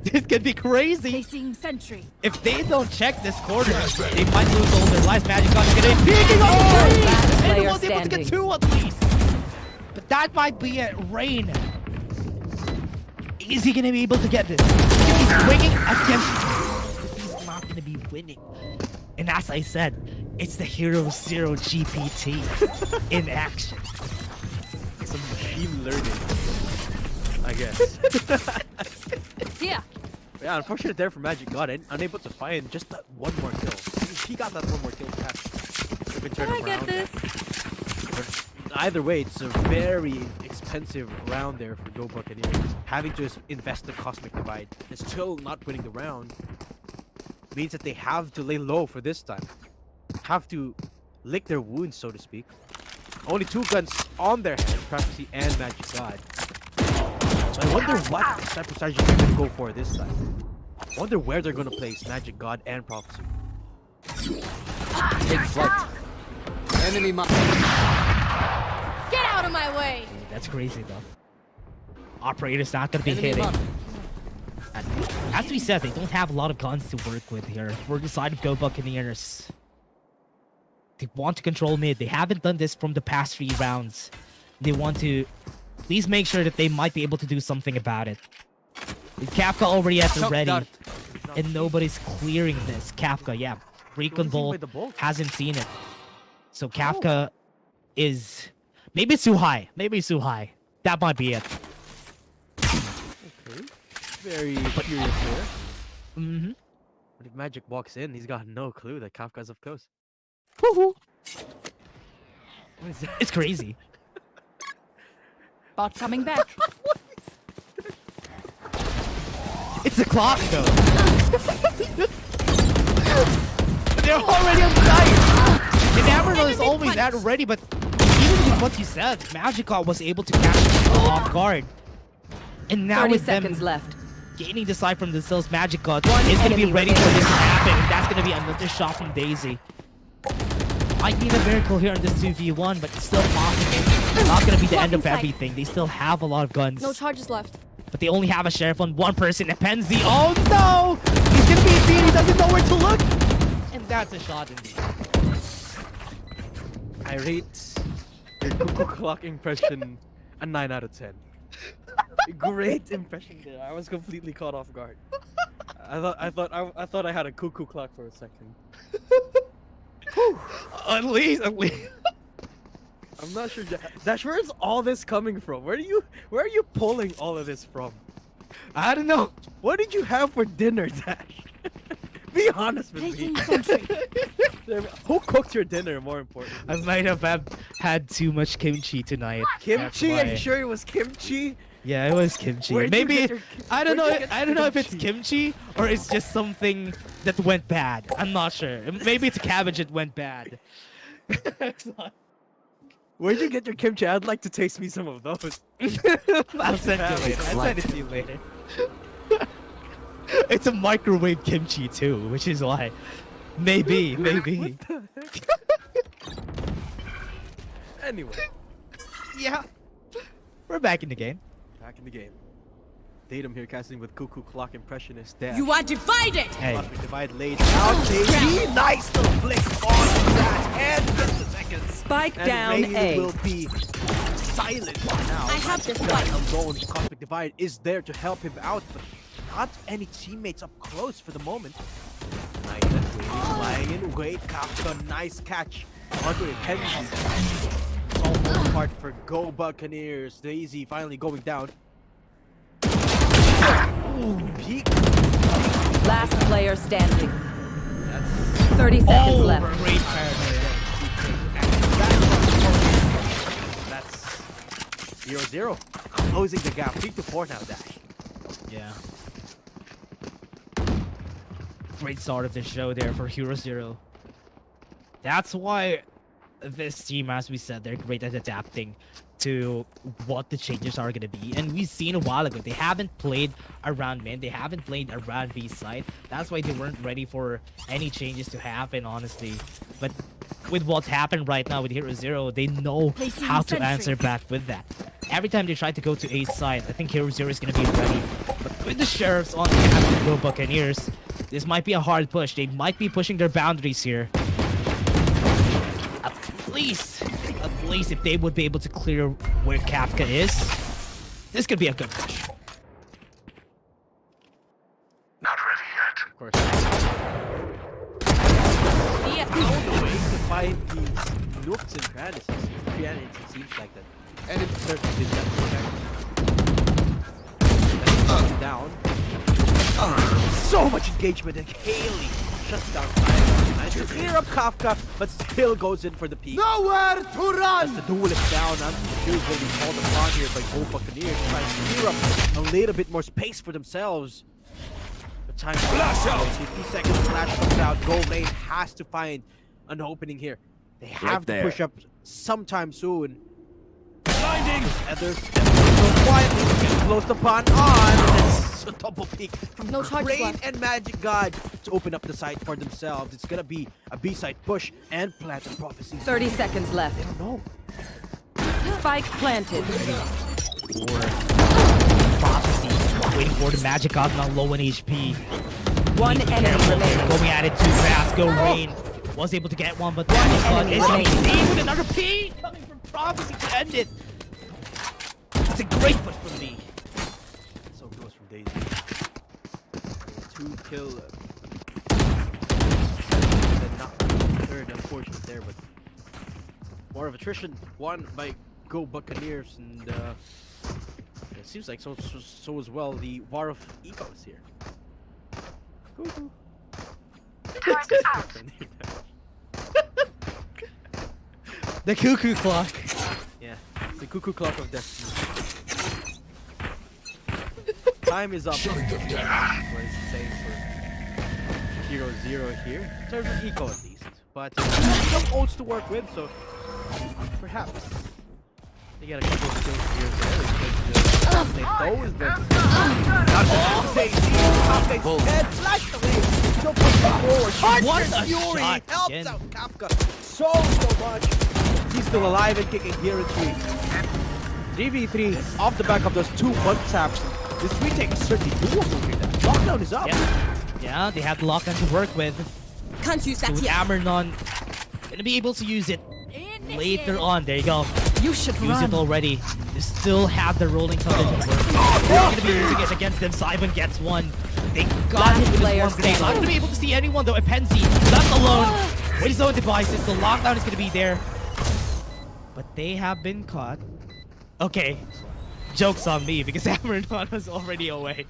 Speaker 2: This could be crazy.
Speaker 4: Facing sentry.
Speaker 2: If they don't check this quarter, they might lose all their lives. Magic God is gonna be peeking on the
Speaker 5: Last
Speaker 2: and
Speaker 5: player
Speaker 2: he was able to get
Speaker 5: standing.
Speaker 2: 2 at least. But that might be it. Rain. Is he gonna be able to get this? He's swinging against, but he's not gonna be winning. And as I said, it's the HeroZero GPT in action.
Speaker 1: Some machine learning, I guess.
Speaker 4: Here.
Speaker 1: Yeah, unfortunate there for Magic God, unable to find just that one more kill. He got that one more kill perhaps. Could turn
Speaker 4: Can I
Speaker 1: him
Speaker 4: get
Speaker 1: around.
Speaker 4: this?
Speaker 1: But either way, it's a very expensive round there for Go Buccaneers. Having to invest the Cosmic Divide and still not winning the round means that they have to lay low for this time. Have to lick their wounds, so to speak. Only 2 guns on their head, Prophecy and Magic God. So I wonder what type of strategy they're gonna go for this time. I wonder where they're gonna place Magic God and Prophecy.
Speaker 3: Take flight. Enemy mark.
Speaker 4: Get out of my way.
Speaker 2: That's crazy though. Operator's not gonna be
Speaker 3: Enemy
Speaker 2: hitting.
Speaker 3: mark.
Speaker 2: And as we said, they don't have a lot of guns to work with here. For the side of Go Buccaneers, they want to control mid. They haven't done this from the past 3 rounds. They want to please make sure that they might be able to do something about it. Kafka already at the
Speaker 3: Shock
Speaker 2: ready,
Speaker 3: dart.
Speaker 2: and nobody's clearing this. Kafka, yeah, Recon Bolt
Speaker 1: with the bolt.
Speaker 2: hasn't seen it. So Kafka is maybe it's too high. Maybe it's too high. That might be it.
Speaker 1: Okay. Very curious there.
Speaker 2: Mm-hmm.
Speaker 1: But if Magic walks in, he's got no clue that Kafka's up close.
Speaker 2: Woohoo!
Speaker 1: What is that?
Speaker 2: It's crazy.
Speaker 4: Bot coming back.
Speaker 2: It's the clock though. They're already on site. And Amarillo is always at ready, but even with what you said, Magical was able to catch people off guard. And now
Speaker 5: 30
Speaker 2: with them
Speaker 5: seconds left.
Speaker 2: gaining the side from themselves, Magical is
Speaker 5: One
Speaker 2: going to be
Speaker 5: enemy
Speaker 2: ready for
Speaker 5: remaining.
Speaker 2: this to happen. And that's going to be another shot from Daisy. Might need a miracle here on this 2v1, but it's still possible. Not going to be the end of
Speaker 4: Blocking sight.
Speaker 2: everything. They still have a lot of guns.
Speaker 4: No charges left.
Speaker 2: But they only have a sheriff on one person, and Penzi. Oh no! He's gonna be seen, he doesn't know where to look! And that's a shot indeed.
Speaker 1: I rate your cuckoo clock impression a 9 out of 10. Great impression there. I was completely caught off guard. I thought I had a cuckoo clock for a second.
Speaker 2: At least.
Speaker 1: I'm not sure. Dash, where's all this coming from? Where are you pulling all of this from?
Speaker 2: I don't know.
Speaker 1: What did you have for dinner, Dash? Be honest with me.
Speaker 4: Placing sentry.
Speaker 1: Who cooked your dinner, more important?
Speaker 2: I might have had too much kimchi tonight.
Speaker 1: Kimchi?
Speaker 2: That's
Speaker 1: Are you
Speaker 2: why.
Speaker 1: sure it was kimchi?
Speaker 2: Yeah, it was kimchi.
Speaker 1: Where'd you
Speaker 2: Maybe
Speaker 1: get your
Speaker 2: I don't know.
Speaker 1: where'd you get
Speaker 2: I don't know if it's
Speaker 1: kimchi?
Speaker 2: kimchi or it's just something that went bad. I'm not sure. Maybe it's cabbage that went bad.
Speaker 1: Where'd you get your kimchi? I'd like to taste me some of those.
Speaker 2: I'll send it to you later. It's a microwave kimchi too, which is why. Maybe.
Speaker 1: Anyway,
Speaker 2: Yeah. We're back in the game.
Speaker 1: back in the game. Datum here casting with Cuckoo Clock Impressionist Dash.
Speaker 5: You are divided.
Speaker 2: Hey.
Speaker 1: Cosmic Divide laid out. Daisy, nice little flick on that. And just a second.
Speaker 5: Spike
Speaker 1: And
Speaker 5: down
Speaker 1: Ray
Speaker 5: A.
Speaker 1: will be silent now.
Speaker 4: I have this
Speaker 1: That
Speaker 4: one.
Speaker 1: alone, Cosmic Divide is there to help him out, but not any teammates up close for the moment. Nice, flying in. Great Kafka, nice catch onto a Penzi. It's all falling apart for Go Buccaneers. Daisy finally going down. Ooh, peak.
Speaker 5: Last player standing.
Speaker 1: That's
Speaker 5: 30 seconds left.
Speaker 2: Great paranoia.
Speaker 1: That's 0-0. Closing the gap. 3-4 now, Dash.
Speaker 2: Yeah. Great start of the show there for HeroZero. That's why this team, as we said, they're great at adapting to what the changes are going to be. And we've seen a while ago, they haven't played around mid, they haven't played around B side. That's why they weren't ready for any changes to happen, honestly. But with what happened right now with HeroZero, they know
Speaker 4: Placing
Speaker 2: how to
Speaker 4: sentry.
Speaker 2: answer back with that. Every time they try to go to A side, I think HeroZero is going to be ready. But with the Sheriffs on the half to go Buccaneers, this might be a hard push. They might be pushing their boundaries here. At least if they would be able to clear where Kafka is, this could be a good push.
Speaker 1: Of course.
Speaker 4: Yeah.
Speaker 1: Found a way to find these nooks and crannies. It seems like that. And it certainly did that. Down. So much engagement, and Haley shuts down Fire. Nice to clear up Kafka, but still goes in for the peak.
Speaker 3: Nowhere to run!
Speaker 1: The duelist down, and the shield will be called upon here by Go Buccaneers, trying to clear up a little bit more space for themselves. But time flash out. 50 seconds, flash comes out. Go Lane has to find an opening here. They have to push up sometime soon. Blinding! Others so quietly get close upon on, and it's a double peek from
Speaker 4: No charges
Speaker 1: Crane
Speaker 4: left.
Speaker 1: and Magic God to open up the site for themselves. It's gonna be a B-side push and plant a prophecy.
Speaker 5: 30 seconds left.
Speaker 1: No.
Speaker 5: Spike planted.
Speaker 2: Or Prophecy, waiting for the Magic God now low on HP.
Speaker 5: One
Speaker 2: Need to be
Speaker 5: enemy
Speaker 2: careful.
Speaker 5: remaining.
Speaker 2: Going at it too fast. Go Rain. Was able to get one, but Magic God
Speaker 5: enemy
Speaker 2: is on
Speaker 5: remaining.
Speaker 2: the with another P coming from Prophecy to end it. That's a great push from D.
Speaker 1: So close from Daisy. 2 kill. Then not the third, unfortunate there, but more of attrition. Won by Go Buccaneers, and it seems like so as well the War of Egos here. Cuckoo.
Speaker 2: The cuckoo clock.
Speaker 1: Yeah, it's the cuckoo clock of destiny. Time is up. What is saying for HeroZero here, in terms of eco at least. But some ults to work with, so perhaps they get a couple of kills here. They those the head flashed away. Still pushing forward.
Speaker 2: What a
Speaker 1: Fury
Speaker 2: shot
Speaker 1: helps
Speaker 2: again.
Speaker 1: out Kafka so much. He's still alive and kicking here in 3v3 off the back of those 2 one taps. This retake is certainly doable here. Lockdown is up.
Speaker 2: Yeah, they have the lockdown to work with.
Speaker 4: Can't use
Speaker 2: So
Speaker 4: that
Speaker 2: with
Speaker 4: yet.
Speaker 2: Ambernon, gonna be able to use it later on. There you go.
Speaker 4: You should
Speaker 2: Use
Speaker 4: run.
Speaker 2: it already. They still have the rolling thunder to work. They're gonna be using it against them. Simon gets one. They got him with his
Speaker 5: player
Speaker 2: warm grenade. Not
Speaker 5: standing.
Speaker 2: gonna be able to see anyone though. Epenzi left alone with his own devices. The lockdown is gonna be there. But they have been caught. Okay. Joke's on me because Ambernon was already away.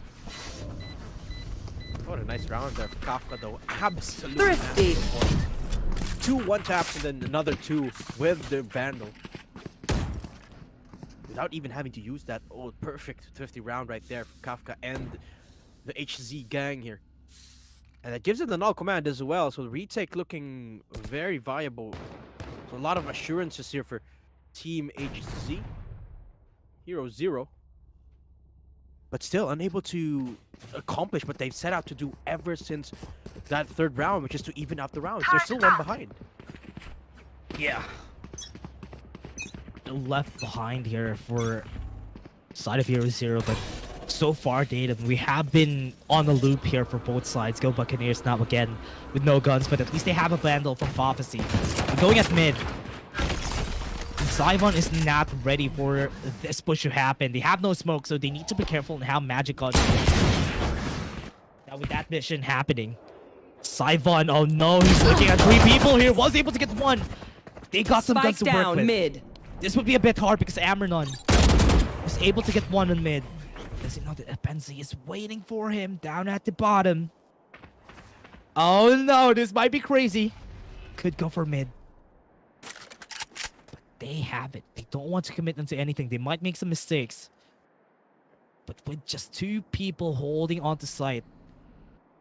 Speaker 1: What a nice round there for Kafka though. Absolutely.
Speaker 5: Thrifty.
Speaker 1: massive. 2 one taps and then another 2 with the Vandal. Without even having to use that perfect thrifty round right there for Kafka and the HZ gang here. And that gives it the null command as well, so the retake looking very viable. So a lot of assurances here for Team HZ. HeroZero. But still unable to accomplish what they've set out to do ever since that 3rd round, which is to even out the rounds. They're still one behind.
Speaker 2: Yeah. Left behind here for side of HeroZero, but so far, Datum, we have been on the loop here for both sides. Go Buccaneers now again with no guns, but at least they have a Vandal from Prophecy. Going at mid. Zyvon is not ready for this push to happen. They have no smoke, so they need to be careful on how magic guns. Now with that mission happening, Zyvon, oh no, he's looking at 3 people here. Was able to get 1. They got some guns
Speaker 5: Spike
Speaker 2: to work
Speaker 5: down
Speaker 2: with.
Speaker 5: mid.
Speaker 2: This would be a bit hard because Ambernon was able to get 1 on mid. Does he know that Epenzi is waiting for him down at the bottom? Oh no, this might be crazy. Could go for mid. But they have it. They don't want to commit them to anything. They might make some mistakes. But with just 2 people holding onto site.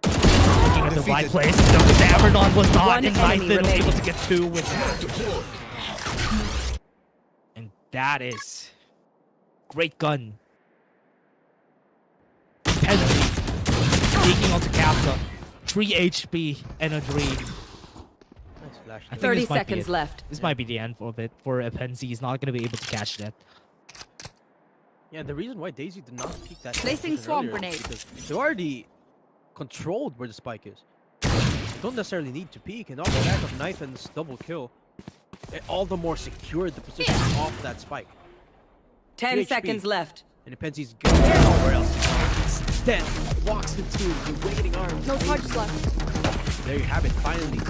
Speaker 2: Looking at the right place. So Ambernon was not,
Speaker 5: One
Speaker 2: and
Speaker 5: enemy
Speaker 2: Nathan was
Speaker 5: remaining.
Speaker 2: able to get 2 with him. And that is great gun. Penalty. Taking onto Kafka. 3 HP and a dream.
Speaker 1: Nice flash.
Speaker 2: I think
Speaker 5: 30
Speaker 2: this might be
Speaker 5: seconds
Speaker 2: it.
Speaker 5: left.
Speaker 2: This might be the end of it for Epenzi. He's not going to be able to catch that.
Speaker 1: Yeah, the reason why Daisy did not peek that
Speaker 4: Placing
Speaker 1: position
Speaker 4: swarm
Speaker 1: earlier is
Speaker 4: grenade.
Speaker 1: because they already controlled where the spike is. They don't necessarily need to peek, and off the back of Nathan's double kill, it all the more secured the position off that spike.
Speaker 5: 10
Speaker 1: HP.
Speaker 5: seconds left.
Speaker 1: And Epenzi's going nowhere else. Instead, walks into the waiting arms.
Speaker 4: No charges left.
Speaker 1: There you have it, finally.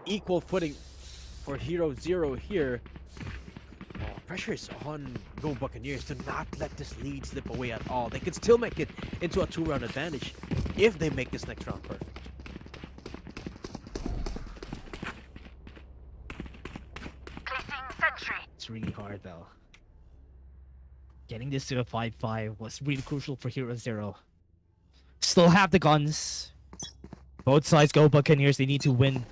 Speaker 1: Equal footing for HeroZero here. Oh, pressure is on Go Buccaneers to not let this lead slip away at all. They can still make it into a 2-round advantage if they make this next round perfect.
Speaker 6: Placing sentry.
Speaker 2: It's really hard though. Getting this to a 5-5 was really crucial for HeroZero. Still have the guns. Both sides go Buccaneers. They need to win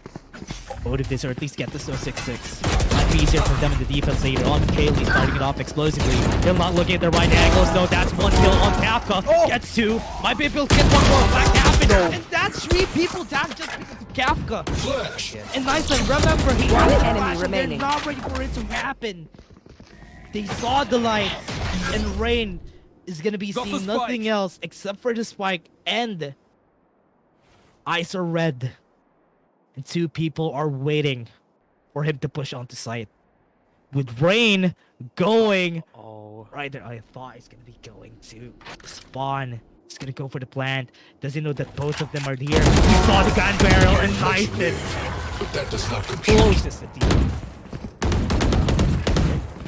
Speaker 2: both of this or at least get this to a 6-6. Might be easier for them in the defense later on. Kaylee starting it off explosively. They're not looking at the right angles. No, that's 1 kill on Kafka. Gets 2. Might be able to get 1 more. Black happened. And that's 3 people down just because of Kafka. And Nyson, remember, he
Speaker 5: One
Speaker 2: had the
Speaker 5: enemy
Speaker 2: flash and they're
Speaker 5: remaining.
Speaker 2: not ready for it to happen. They saw the light, and Rain is gonna be seeing nothing else except for the spike, and eyes are red. And 2 people are waiting for him to push onto site. With Rain going
Speaker 1: Oh,
Speaker 2: right there, I thought he's gonna be going to spawn. He's gonna go for the plant. Does he know that both of them are here? He saw the gun barrel and knifed it.
Speaker 7: But that does not compute.
Speaker 2: Closest at the end.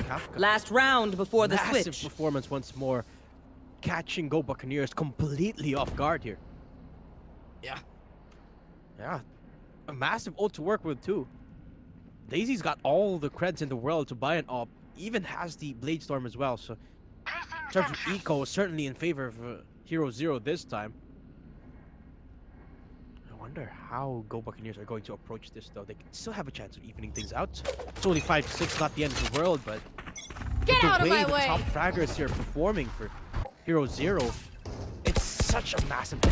Speaker 1: Kafka.
Speaker 5: Last round before the
Speaker 1: Massive
Speaker 5: switch.
Speaker 1: performance once more. Catching Go Buccaneers completely off guard here.
Speaker 2: Yeah.
Speaker 1: Yeah. A massive ult to work with too. Daisy's got all the creds in the world to buy an op. Even has the Blade Storm as well. So in
Speaker 6: Placing
Speaker 1: terms of
Speaker 6: sentry.
Speaker 1: eco, certainly in favor of HeroZero this time. wonder how Go Buccaneers are going to approach this, though. They can still have a chance of evening things out. It's only 5-6, not the end of the world, but
Speaker 4: Get
Speaker 1: the
Speaker 4: out of
Speaker 1: way
Speaker 4: my
Speaker 1: the
Speaker 4: way!
Speaker 1: top fraggers here are performing for HeroZero, it's such a massive deal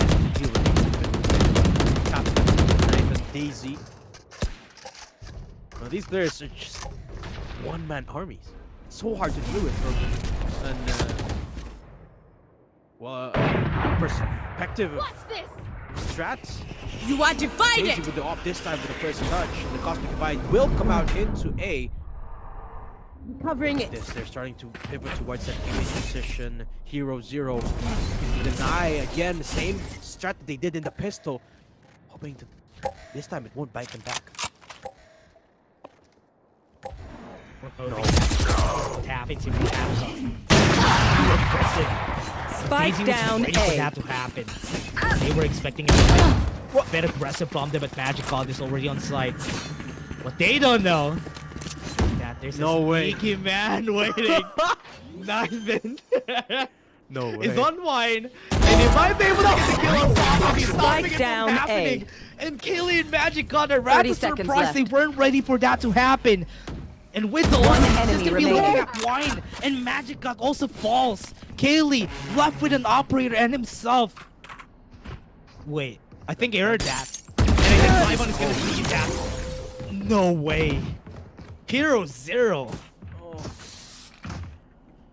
Speaker 1: with Knife and Daisy. Now, these players are just one-man armies. It's so hard to deal with from an perspective of
Speaker 4: Watch this!
Speaker 1: strats.
Speaker 5: You are
Speaker 1: Daisy
Speaker 5: divided!
Speaker 1: with the op this time with the first touch. And the Cosmic Divide will come out into A.
Speaker 4: Covering it.
Speaker 1: They're starting to pivot towards that image position. HeroZero can deny again the same strat that they did in the pistol. Hoping to this time it won't bite them back.
Speaker 2: Tapping to aggressive.
Speaker 5: Spike
Speaker 2: Daisy was
Speaker 5: down
Speaker 2: ready for
Speaker 5: A.
Speaker 2: that to happen. They were expecting a bit aggressive from them, but Magic God is already on site. What they don't know that there's
Speaker 1: No
Speaker 2: a
Speaker 1: way.
Speaker 2: sneaky man waiting. Nathan
Speaker 1: No way.
Speaker 2: is on wine, and he might be able to get the kill on top. He's stopping it from
Speaker 5: down
Speaker 2: happening. And Kaylee and Magic God are rather
Speaker 5: 30 seconds
Speaker 2: surprised they
Speaker 5: left.
Speaker 2: weren't ready for that to happen. And with the
Speaker 5: One
Speaker 2: he's
Speaker 5: enemy
Speaker 2: gonna be
Speaker 5: remaining.
Speaker 2: looking at wine, and Magic God also falls. Kaylee left with an operator and himself. Wait, I think I heard that. And I think Ivan is gonna see that. No way. HeroZero.
Speaker 1: Oh,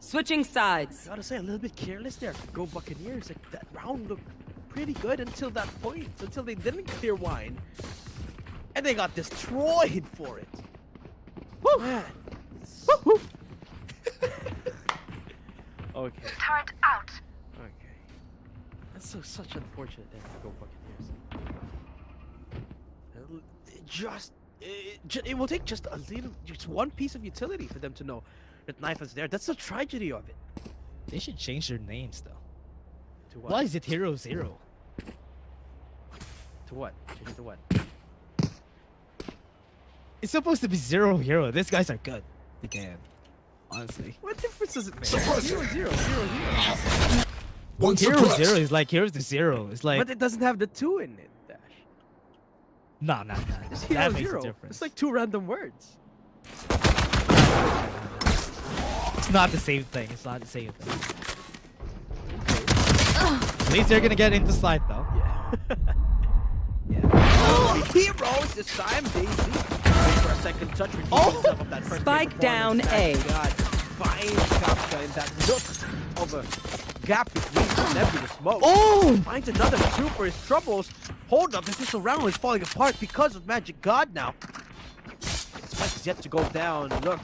Speaker 5: Switching sides.
Speaker 1: gotta say, a little bit careless there. Go Buccaneers. Like, that round looked pretty good until that point. Until they didn't clear wine. And they got destroyed for it. Woo! Man. Woo! Okay.
Speaker 6: Turret out.
Speaker 1: Okay. That's such unfortunate there for Go Buccaneers. It will take just one piece of utility for them to know that Knife is there. That's the tragedy of it.
Speaker 2: They should change their names though.
Speaker 1: To what?
Speaker 2: Why is it HeroZero?
Speaker 1: To what? Change it to what?
Speaker 2: It's supposed to be Zero Hero. These guys are good. They can. Honestly.
Speaker 1: What difference does it make?
Speaker 7: Suppressor.
Speaker 1: Zero, zero, zero, zero.
Speaker 7: One
Speaker 2: Hero
Speaker 7: suppressed.
Speaker 2: Zero is like Heroes to Zero. It's like
Speaker 1: But it doesn't have the 2 in it, Dash.
Speaker 2: no.
Speaker 1: It's
Speaker 2: That
Speaker 1: Hero
Speaker 2: makes
Speaker 1: Zero.
Speaker 2: a difference.
Speaker 1: It's like 2 random words.
Speaker 2: It's not the same thing. It's not the same thing. At least they're gonna get into sight though.
Speaker 1: Yeah. Yeah. Heroes this time, Daisy. Wait for a second touch. Himself of that first
Speaker 5: Spike down A.
Speaker 1: God, finds Kafka in that look of a gap between the nebulous smoke.
Speaker 2: Oh!
Speaker 1: Finds another 2 for his troubles. Hold up, this missile round is falling apart because of Magic God now. Spike is yet to go down. Look,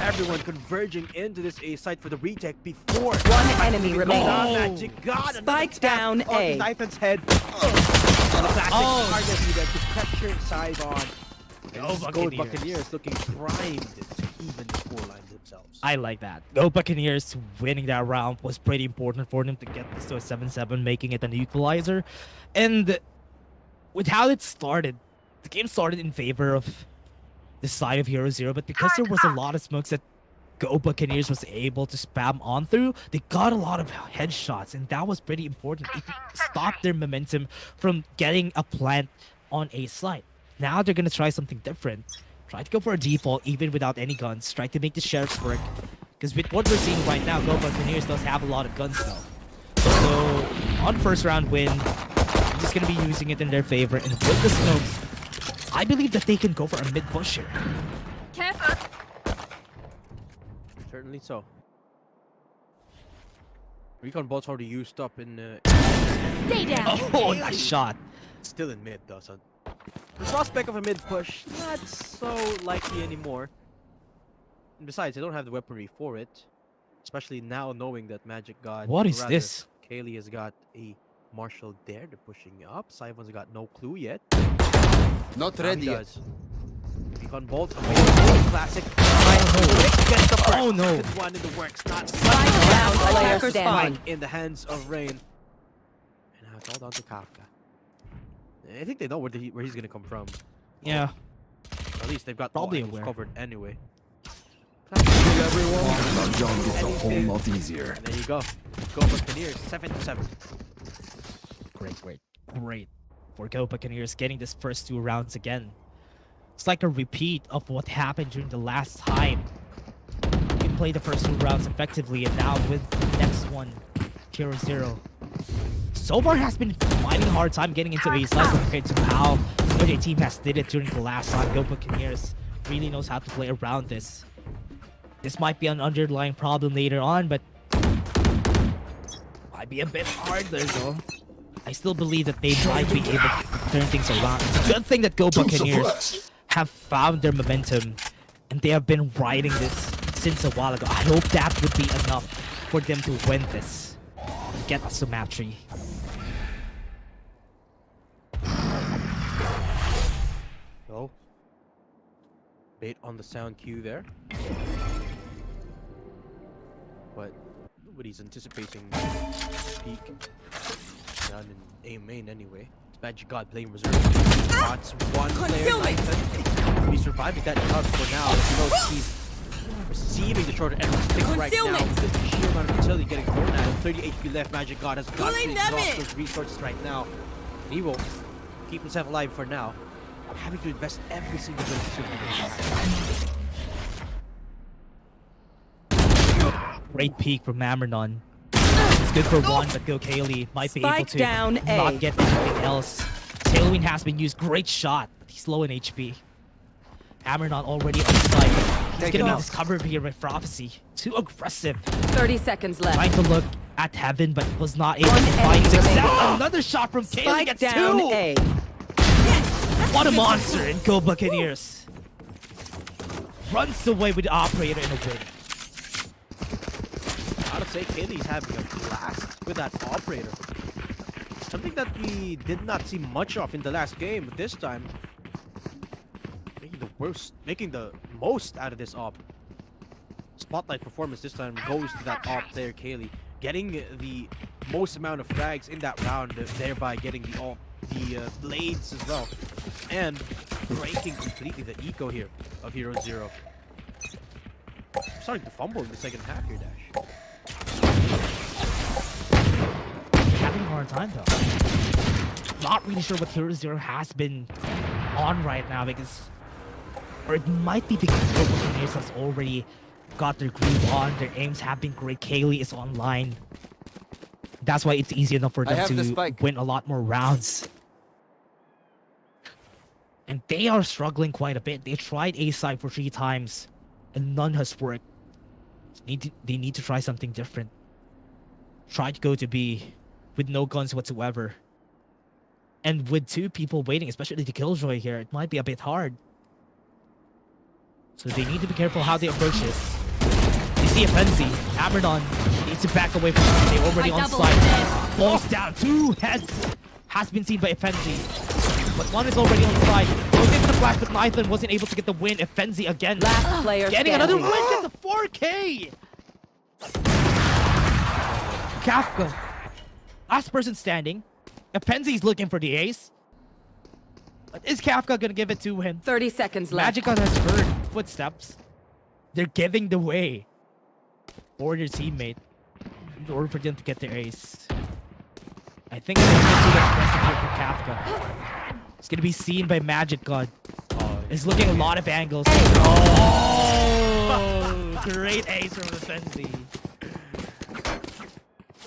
Speaker 1: everyone converging into this A site for the retake before.
Speaker 5: One enemy
Speaker 1: Goes
Speaker 5: remaining.
Speaker 1: down, Magic God. another
Speaker 5: Spike
Speaker 1: tap
Speaker 5: down
Speaker 1: on
Speaker 5: A.
Speaker 1: the Knife's head. And the classic target leader to capture Saigon. Go Buccaneers looking primed to even the scoreline themselves.
Speaker 2: I like that. Go Buccaneers winning that round was pretty important for them to get this to a 7-7, making it an equalizer. And with how it started, the game started in favor of the side of HeroZero, but because there was a lot of smokes that Go Buccaneers was able to spam on through, they got a lot of headshots, and that was pretty important. It stopped their momentum from getting a plant on a site. Now they're gonna try something different. Try to go for a default even without any guns. Try to make the sheriffs work. Because with what we're seeing right now, Go Buccaneers does have a lot of guns though. So on first round win, I'm just gonna be using it in their favor. And with the smokes, I believe that they can go for a mid push here.
Speaker 4: Careful.
Speaker 1: Certainly so. Recon bolts already used up in.
Speaker 4: Stay down.
Speaker 2: Oh, nice shot.
Speaker 1: Still in mid though, so the prospect of a mid push not so likely anymore. And besides, they don't have the weaponry for it, especially now knowing that Magic God.
Speaker 2: What is
Speaker 1: rather,
Speaker 2: this?
Speaker 1: Kaylee has got a Marshall there. They're pushing up. Sivon's got no clue yet.
Speaker 3: Not
Speaker 1: Now he
Speaker 3: ready yet.
Speaker 1: does. Recon bolt available. Classic. Gets the first.
Speaker 2: Oh, no.
Speaker 1: Good one in the works. Not
Speaker 5: Spike down, player
Speaker 1: Attacker
Speaker 5: standing.
Speaker 1: spike in the hands of Rain. And now it's all down to Kafka. I think they know where he's gonna come from.
Speaker 2: Yeah.
Speaker 1: At least they've got
Speaker 2: Probably
Speaker 1: all angles
Speaker 2: aware.
Speaker 1: covered anyway.
Speaker 7: Walking our young gets a whole lot easier.
Speaker 1: And there you go. Go Buccaneers, 7-7.
Speaker 2: Great. for Go Buccaneers getting this first 2 rounds again. It's like a repeat of what happened during the last time. You can play the first 2 rounds effectively, and now with the next one, HeroZero. So far has been finding a hard time getting into a side compared to how their team has did it during the last time. Go Buccaneers really knows how to play around this. This might be an underlying problem later on, but might be a bit harder though. I still believe that they might be able to turn things around. It's a good thing that Go Buccaneers have found their momentum and they have been riding this since a while ago. I hope that would be enough for them to win this and get us to map 3.
Speaker 1: So, bait on the sound cue there. But nobody's anticipating peak down in A main anyway. It's Magic God playing reserve. Shots one player. Nathan. He's surviving that shot for now. You know, he's receiving the shorter end of the stick right now. With the sheer amount of utility getting thrown at him. 30 HP left. Magic God has got to exhaust those resources right now. And he will keep himself alive for now. Having to invest every single bit of super.
Speaker 2: Great peek from Mammernon. It's good for one, but Go Kaylee might be able
Speaker 5: Spike
Speaker 2: to
Speaker 5: down
Speaker 2: not
Speaker 5: A.
Speaker 2: get anything else. Tailwind has been used. Great shot, but he's low in HP. Mammernon already on site. He's gonna be discovered here by Prophecy. Too aggressive.
Speaker 5: 30 seconds left.
Speaker 2: Trying to look at Heaven, but was not able to
Speaker 5: One
Speaker 2: find
Speaker 5: enemy
Speaker 2: success.
Speaker 5: remaining.
Speaker 2: Another shot from Kaylee
Speaker 5: Spike
Speaker 2: gets
Speaker 5: down
Speaker 2: 2.
Speaker 5: A.
Speaker 2: What a monster in Go Buccaneers. Runs away with the operator in a win.
Speaker 1: I would say Kaylee's having a blast with that operator. Something that we did not see much of in the last game, but this time making the most out of this op. Spotlight performance this time goes to that op player Kaylee, getting the most amount of frags in that round, thereby getting the blades as well, and breaking completely the eco here of HeroZero. Starting to fumble in the second half here, Dash.
Speaker 2: Having a hard time though. Not really sure what HeroZero has been on right now or it might be because Go Buccaneers has already got their groove on. Their aims have been great. Kaylee is online. That's why it's easy enough for them to win a lot more rounds. And they are struggling quite a bit. They tried A side for 3 times and none has worked. They need to try something different. Try to go to B with no guns whatsoever. And with 2 people waiting, especially the Killjoy here, it might be a bit hard. So they need to be careful how they approach this. You see a frenzy. Hammered needs to back away from them. They're already on site. Falls down. 2 heads has been seen by Effenzi. But one is already on site. Goes into the flash, but Nathan wasn't able to get the win. Effenzi again.
Speaker 5: Last player
Speaker 2: Getting
Speaker 5: standing.
Speaker 2: another win. Gets a 4K. Kafka. Last person standing. Effenzi's looking for the ace. But is Kafka gonna give it to him?
Speaker 5: 30 seconds left.
Speaker 2: Magica has heard footsteps. They're giving the way for their teammate in order for them to get their ace. I think it's too aggressive here for Kafka. It's gonna be seen by Magic God. It's looking a lot of angles. Oh, great ace from Effenzi.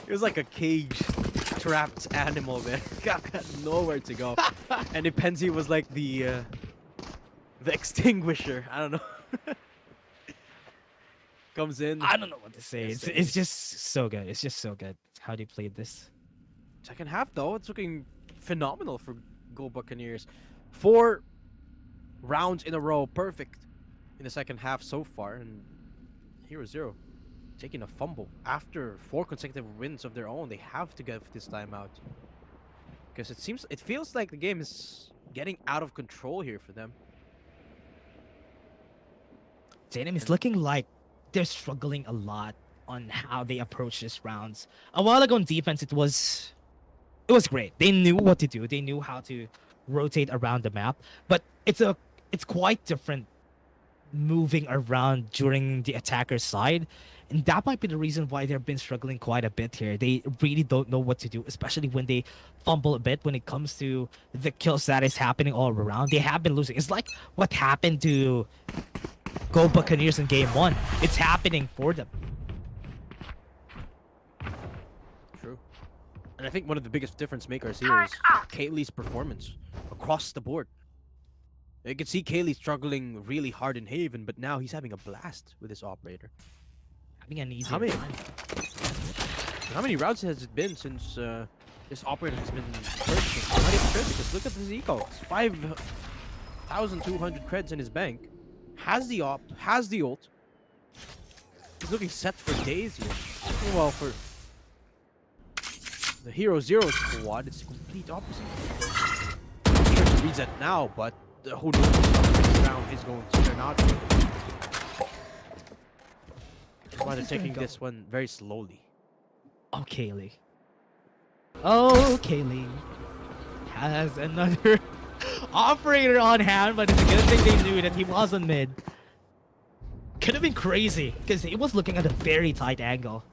Speaker 1: It was like a cage trapped animal there. Got nowhere to go. And Ipenzi was like the extinguisher. I don't know. Comes in.
Speaker 2: I don't know what to say. It's just so good. It's just so good how they played this.
Speaker 1: Second half though, it's looking phenomenal for Go Buccaneers. 4 rounds in a row, perfect in the second half so far, and HeroZero taking a fumble after 4 consecutive wins of their own. They have to get this time out because it feels like the game is getting out of control here for them.
Speaker 2: Denim is looking like they're struggling a lot on how they approach these rounds. A while ago on defense, it was great. They knew what to do. They knew how to rotate around the map. But it's quite different moving around during the attacker's side. And that might be the reason why they've been struggling quite a bit here. They really don't know what to do, especially when they fumble a bit when it comes to the kills that is happening all around. They have been losing. It's like what happened to Go Buccaneers in game 1. It's happening for them.
Speaker 1: True. And I think one of the biggest difference makers here is Kaylee's performance across the board. You can see Kaylee struggling really hard in Haven, but now he's having a blast with his operator.
Speaker 2: Having an easy
Speaker 1: How many-
Speaker 2: time.
Speaker 1: How many rounds has it been since this operator has been purchasing? Not even sure because look at this eco. It's 5,200 creds in his bank. Has the op, has the ult. He's looking set for days here. Well, for the HeroZero squad, it's the complete opposite. I'm sure he reads that now, but who knows how this round is going to turn out. Why they're taking this one very slowly.
Speaker 2: Oh, Kaylee. Oh, Kaylee has another operator on hand, but it's a good thing they knew that he was on mid. Could have been crazy, because he was looking at a very tight angle.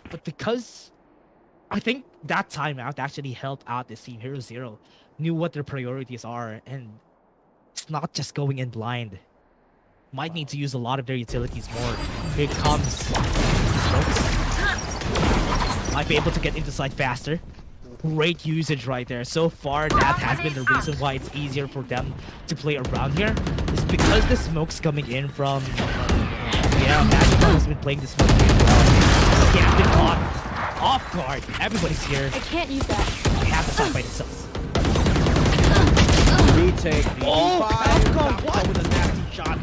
Speaker 2: But because I think that timeout actually helped out this team, HeroZero knew what their priorities are, and it's not just going in blind. Might need to use a lot of their utilities more. Here comes Smokes. Might be able to get into site faster. Great usage right there. So far, that has been the reason why it's easier for them to play around here. It's because the smoke's coming in from... Yeah, Magical has been playing the smoke really well. He has been caught off guard. Everybody's here.
Speaker 4: I can't use that.
Speaker 2: They have the site by themselves.
Speaker 1: Retake.
Speaker 2: Oh, Kafka, what?
Speaker 1: With a nasty shot.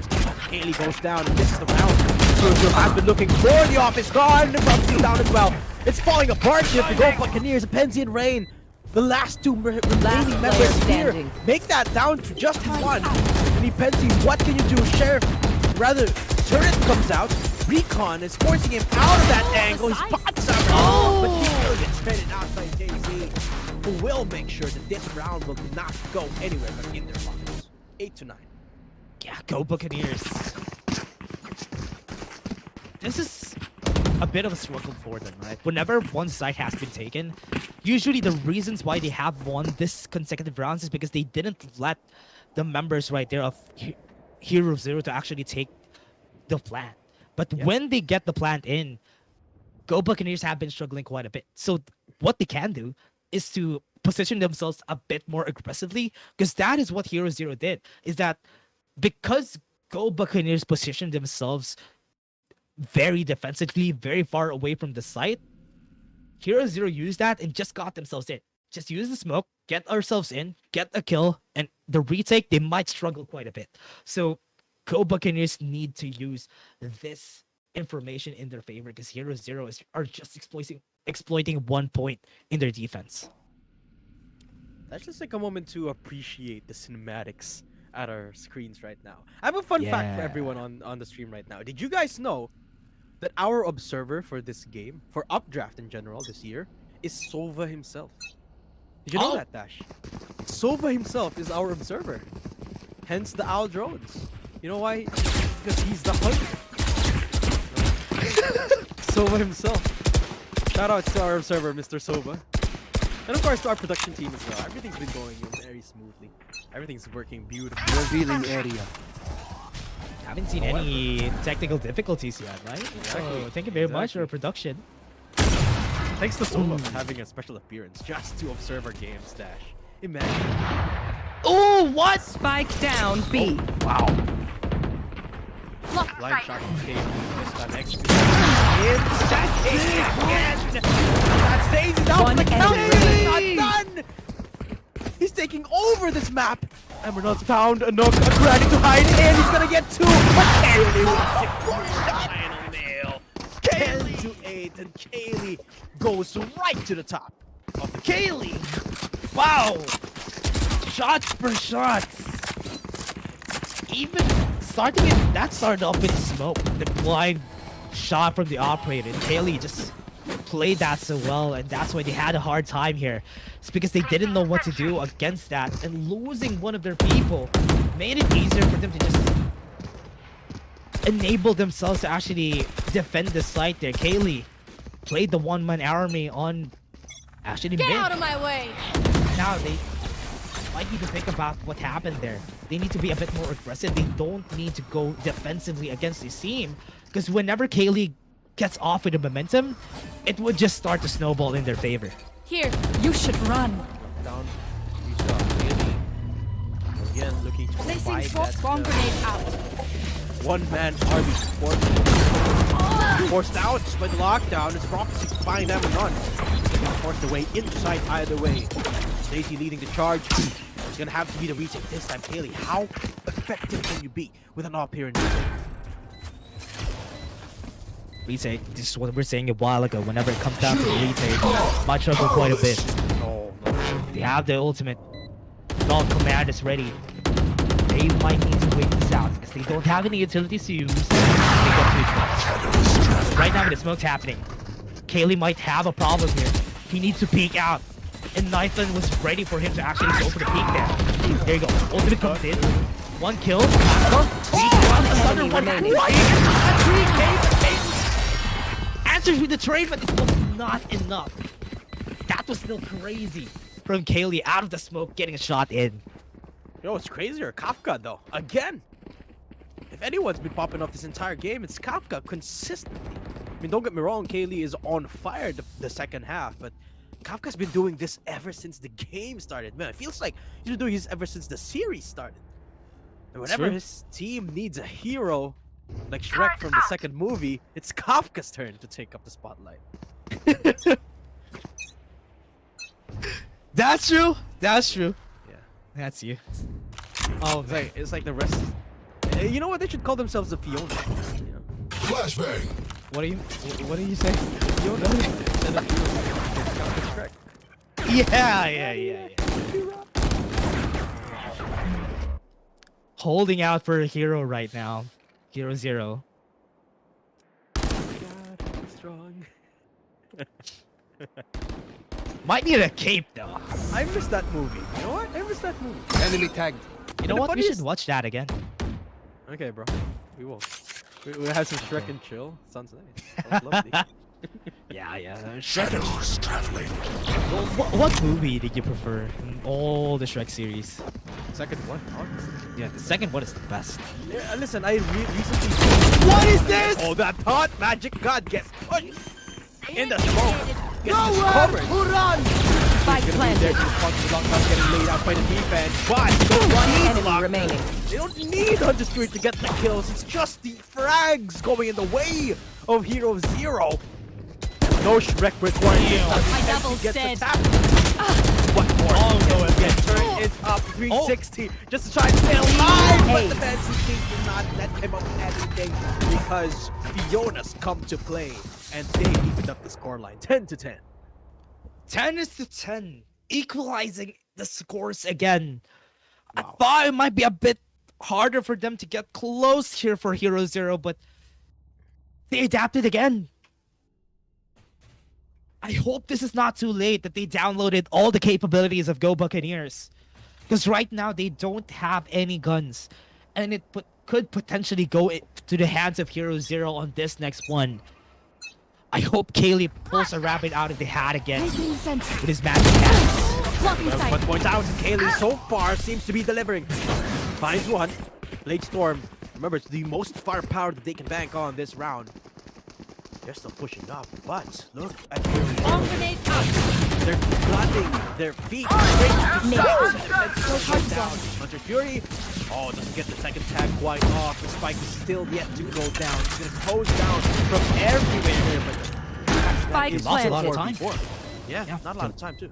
Speaker 1: Kaylee goes down, and this is the round. HeroZero has been looking for the off. It's gone. The Buccaneers down as well. It's falling apart here for Go Buccaneers. Penzi and Rain, the last two remaining members here,
Speaker 5: standing.
Speaker 1: make that down to just one. And Penzi, what can you do? Sheriff, rather, Turret comes out. Recon is forcing him out of that angle. He spots him, but he still gets fed out by KJC, who will make sure that this round will not go anywhere but in their pockets. 8-9.
Speaker 2: Yeah, Go Buccaneers. This is a bit of a struggle for them, right? Whenever one side has been taken, usually the reasons why they have won this consecutive rounds is because they didn't let the members right there of HeroZero to actually take the plant. But when they get the plant in, Go Buccaneers have been struggling quite a bit. So what they can do is to position themselves a bit more aggressively, because that is what HeroZero did. Is that because Go Buccaneers positioned themselves very defensively, very far away from the site, HeroZero used that and just got themselves in. Just use the smoke, get ourselves in, get a kill, and the retake, they might struggle quite a bit. So Go Buccaneers need to use this information in their favor, because HeroZero are just exploiting 1 point in their defense.
Speaker 1: Let's just take a moment to appreciate the cinematics at our screens right now. I have a fun fact for everyone on the stream right now. Did you guys know that our observer for this game, for Updraft in general this year, is Sova himself? Did you know that, Dash? Sova himself is our observer. Hence the owl drones. You know why? Because he's the hunter. Sova himself. Shout out to our observer, Mr. Sova. And of course to our production team as well. Everything's been going very smoothly. Everything's working beautifully.
Speaker 3: Revealing area.
Speaker 2: Haven't seen any technical difficulties yet, right?
Speaker 1: Exactly.
Speaker 2: So thank you very much for our production.
Speaker 1: Thanks to Sova for having a special appearance just to observe our games, Dash. Imagine.
Speaker 2: Oh, what?
Speaker 5: Spike down B.
Speaker 2: Wow.
Speaker 1: Blind shot from Kate. This time executed. That's Daisy again! That's Daisy down
Speaker 5: One
Speaker 1: for the count!
Speaker 5: enemy.
Speaker 1: Not done! He's taking over this map! Emerald's found a nook, a granny to hide in! He's gonna get two! But Kaylee with final nail! 10 to 8, and Kaylee goes right to the top of the
Speaker 2: Kaylee! Wow! Shots for shots! Even starting it, that started off with smoke. The blind shot from the operator. Kaylee just played that so well, and that's why they had a hard time here. It's because they didn't know what to do against that, and losing one of their people made it easier for them to just enable themselves to actually defend the site there. Kaylee played the one-man army on actually
Speaker 4: Get
Speaker 2: mid.
Speaker 4: out of my way!
Speaker 2: Now they might need to think about what happened there. They need to be a bit more aggressive. They don't need to go defensively against this team, because whenever Kaylee gets off with the momentum, it would just start to snowball in their favor.
Speaker 4: Here, you should run.
Speaker 1: Down. We saw Haley. Again, looking to
Speaker 4: Placing
Speaker 1: provide
Speaker 4: smoke
Speaker 1: that
Speaker 4: bomb grenade out.
Speaker 1: one-man army support. Forced out by the lockdown. It's Prophecy to find them and run. Getting forced away inside either way. Stacy leading the charge. It's gonna have to be the retake this time. Haley, how effective can you be with an up here in retake?
Speaker 2: Retake, this is what we were saying a while ago. Whenever it comes down to the retake, might struggle quite a bit.
Speaker 1: No.
Speaker 2: They have the ultimate. All command is ready. They might need to wait this out because they don't have any utilities to use. They get to it. Right now, with the smoke's happening, Kaylee might have a problem here. He needs to peek out, and Nathan was ready for him to actually go for the peek there. There you go. Ultimate comes in. One kill. Another one. Answers with the trade, but it was not enough. That was still crazy from Kaylee out of the smoke, getting a shot in.
Speaker 1: You know what's crazier? Kafka, though. Again. If anyone's been popping off this entire game, it's Kafka consistently. I mean, don't get me wrong, Kaylee is on fire the second half, but Kafka's been doing this ever since the game started. Man, it feels like he's been doing this ever since the series started. And whenever his team needs a hero, like Shrek from the second movie, it's Kafka's turn to take up the spotlight.
Speaker 2: That's true. That's true.
Speaker 1: Yeah.
Speaker 2: That's you. Oh,
Speaker 1: It's like the rest. You know what? They should call themselves the Fiona. You know?
Speaker 7: Flashbang.
Speaker 2: what do you say?
Speaker 1: Fiona. Instead of Fiona, it's Kafka's Shrek.
Speaker 2: Yeah. Holding out for a hero right now. HeroZero.
Speaker 1: God, strong.
Speaker 2: Might need a cape though.
Speaker 1: I missed that movie. You know what? I missed that movie.
Speaker 3: Enemy tagged.
Speaker 2: You know
Speaker 1: the
Speaker 2: what? We should
Speaker 1: funniest-
Speaker 2: watch that again.
Speaker 1: Okay, bro. We will. We'll have some Shrek and chill. Sounds nice. Sounds lovely.
Speaker 2: Yeah.
Speaker 7: Shadows traveling.
Speaker 2: What movie did you prefer in all the Shrek series?
Speaker 1: Second one, honestly.
Speaker 2: Yeah, the second one is the best.
Speaker 1: Yeah, listen, I recently.
Speaker 2: What is this?
Speaker 1: Oh, that thought magic god gets pushed in the smoke. Gets discovered.
Speaker 5: Spike
Speaker 1: He's gonna be there
Speaker 5: planted.
Speaker 1: to respond to the lockdown getting laid out by the defense, but they don't
Speaker 5: One
Speaker 1: need the
Speaker 5: enemy
Speaker 1: lockdown.
Speaker 5: remaining.
Speaker 1: They don't need Undisputed to get the kills. It's just the frags going in the way of HeroZero. No Shrek required.
Speaker 4: My double's
Speaker 1: Gets
Speaker 4: dead.
Speaker 1: attacked. What more?
Speaker 2: Oh, no,
Speaker 1: Again, turn is up 360 just to try and stay alive, but the Fancy King did not let him up anything because Fiona's come to play and they evened up the scoreline 10-10.
Speaker 2: 10-10, equalizing the scores again. I thought it might be a bit harder for them to get close here for HeroZero, but they adapted again. I hope this is not too late that they downloaded all the capabilities of Go Buccaneers. Because right now they don't have any guns. And it could potentially go to the hands of HeroZero on this next one. I hope Kaylee pulls a rabbit out of the hat again
Speaker 4: Placing sentry.
Speaker 2: with his magic hat.
Speaker 4: Blocking
Speaker 1: But
Speaker 4: sight.
Speaker 1: points out, Kaylee so far seems to be delivering. Finds one. Late Storm. Remember, it's the most firepower that they can bank on this round. They're still pushing up, but look at
Speaker 4: Bomb
Speaker 1: HeroZero.
Speaker 4: grenade out.
Speaker 1: They're planting their feet straight to the side. And
Speaker 4: Go
Speaker 1: shut
Speaker 4: hard
Speaker 1: down.
Speaker 4: zone.
Speaker 1: Hunter Fury. Oh, doesn't get the second tag quite off. The spike is still yet to go down. He's gonna close down from everywhere here, but
Speaker 4: Spike
Speaker 1: is
Speaker 2: lost a lot of
Speaker 1: before-
Speaker 2: time.
Speaker 1: before. Yeah,
Speaker 2: Yeah.
Speaker 1: not a lot of time too.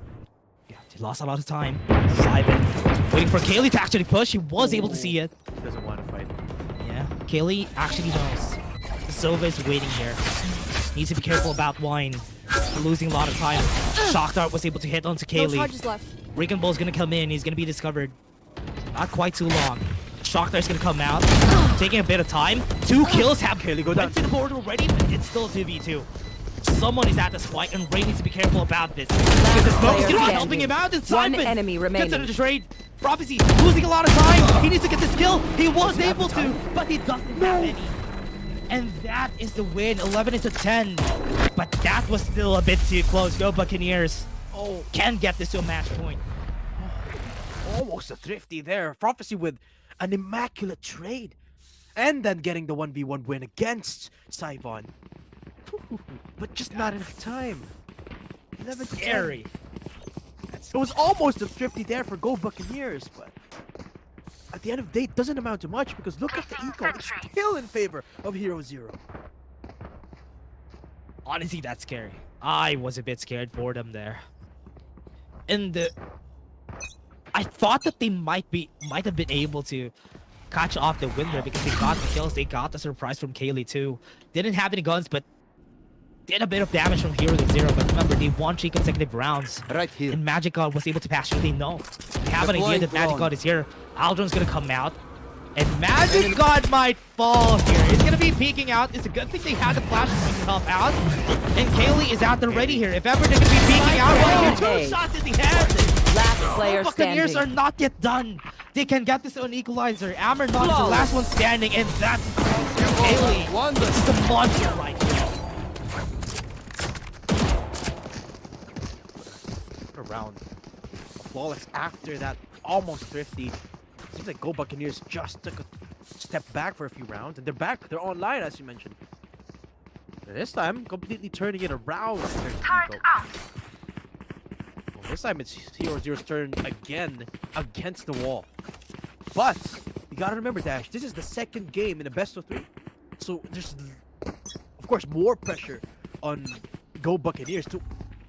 Speaker 2: Yeah, he lost a lot of time. Simon waiting for Kaylee to actually push. He was able to see it.
Speaker 1: Doesn't want to fight.
Speaker 2: Yeah, Kaylee actually knows. Silva is waiting here. Needs to be careful about Wine. Losing a lot of time. Shock Dart was able to hit onto
Speaker 4: No
Speaker 2: Kaylee.
Speaker 4: charges left.
Speaker 2: Wrecking Ball's gonna come in. He's gonna be discovered. Not quite too long. Shock Dart's gonna come out. Taking a bit of time. 2 kills have
Speaker 1: Kaylee go
Speaker 2: went
Speaker 1: down.
Speaker 2: to the board already, but it's still 2v2. someone is at the spike, and Ray needs to be careful about this. Because the smoke is
Speaker 5: player
Speaker 2: gonna be helping
Speaker 5: standing.
Speaker 2: him out. And
Speaker 5: One
Speaker 2: Simon
Speaker 5: enemy
Speaker 2: gets
Speaker 5: remaining.
Speaker 2: into the trade. Prophecy losing a lot of time. He needs to get this kill. He was able to, but he doesn't have any. And that is the win. 11-10. But that was still a bit too close. Go Buccaneers.
Speaker 1: Oh,
Speaker 2: Can get this to a match point.
Speaker 1: almost a thrifty there. Prophecy with an immaculate trade. And then getting the 1v1 win against Saivon. But just not enough time. 11 to 10.
Speaker 2: Scary.
Speaker 1: It was almost a thrifty there for Go Buccaneers, but at the end of the day, it doesn't amount to much because look at the eco. It's still in favor of HeroZero.
Speaker 2: Honestly, that's scary. I was a bit scared for them there. And I thought that they might have been able to catch off the win there because they got the kills. They got the surprise from Kaylee too. Didn't have any guns, but did a bit of damage from HeroZero. But remember, they won 3 consecutive rounds.
Speaker 3: Right here.
Speaker 2: And Magic God was able to pass through. They know. They have an idea
Speaker 3: Deploying
Speaker 2: that Magic
Speaker 3: drone.
Speaker 2: God is here. Aldron's gonna come out. And Magic God might fall here. He's gonna be peeking out. It's a good thing they had the flash point to help out. And Kaylee is out there ready here. If ever they're gonna be peeking out, well, here, 2
Speaker 5: Hey.
Speaker 2: shots in the head.
Speaker 5: Last player
Speaker 2: Buccaneers
Speaker 5: standing.
Speaker 2: are not yet done. They can get this on equalizer. Amber not is the last one standing, and that's Kaylee.
Speaker 3: Wonder.
Speaker 2: This is a monster right here.
Speaker 1: Around flawless after that almost thrifty. Seems like Go Buccaneers just took a step back for a few rounds, and they're back. They're online, as you mentioned. And this time, completely turning it around.
Speaker 6: Turret out.
Speaker 1: Well, this time it's HeroZero's turn again against the wall. But you gotta remember, Dash, this is the second game in a best of 3. So there's, of course, more pressure on Go Buccaneers to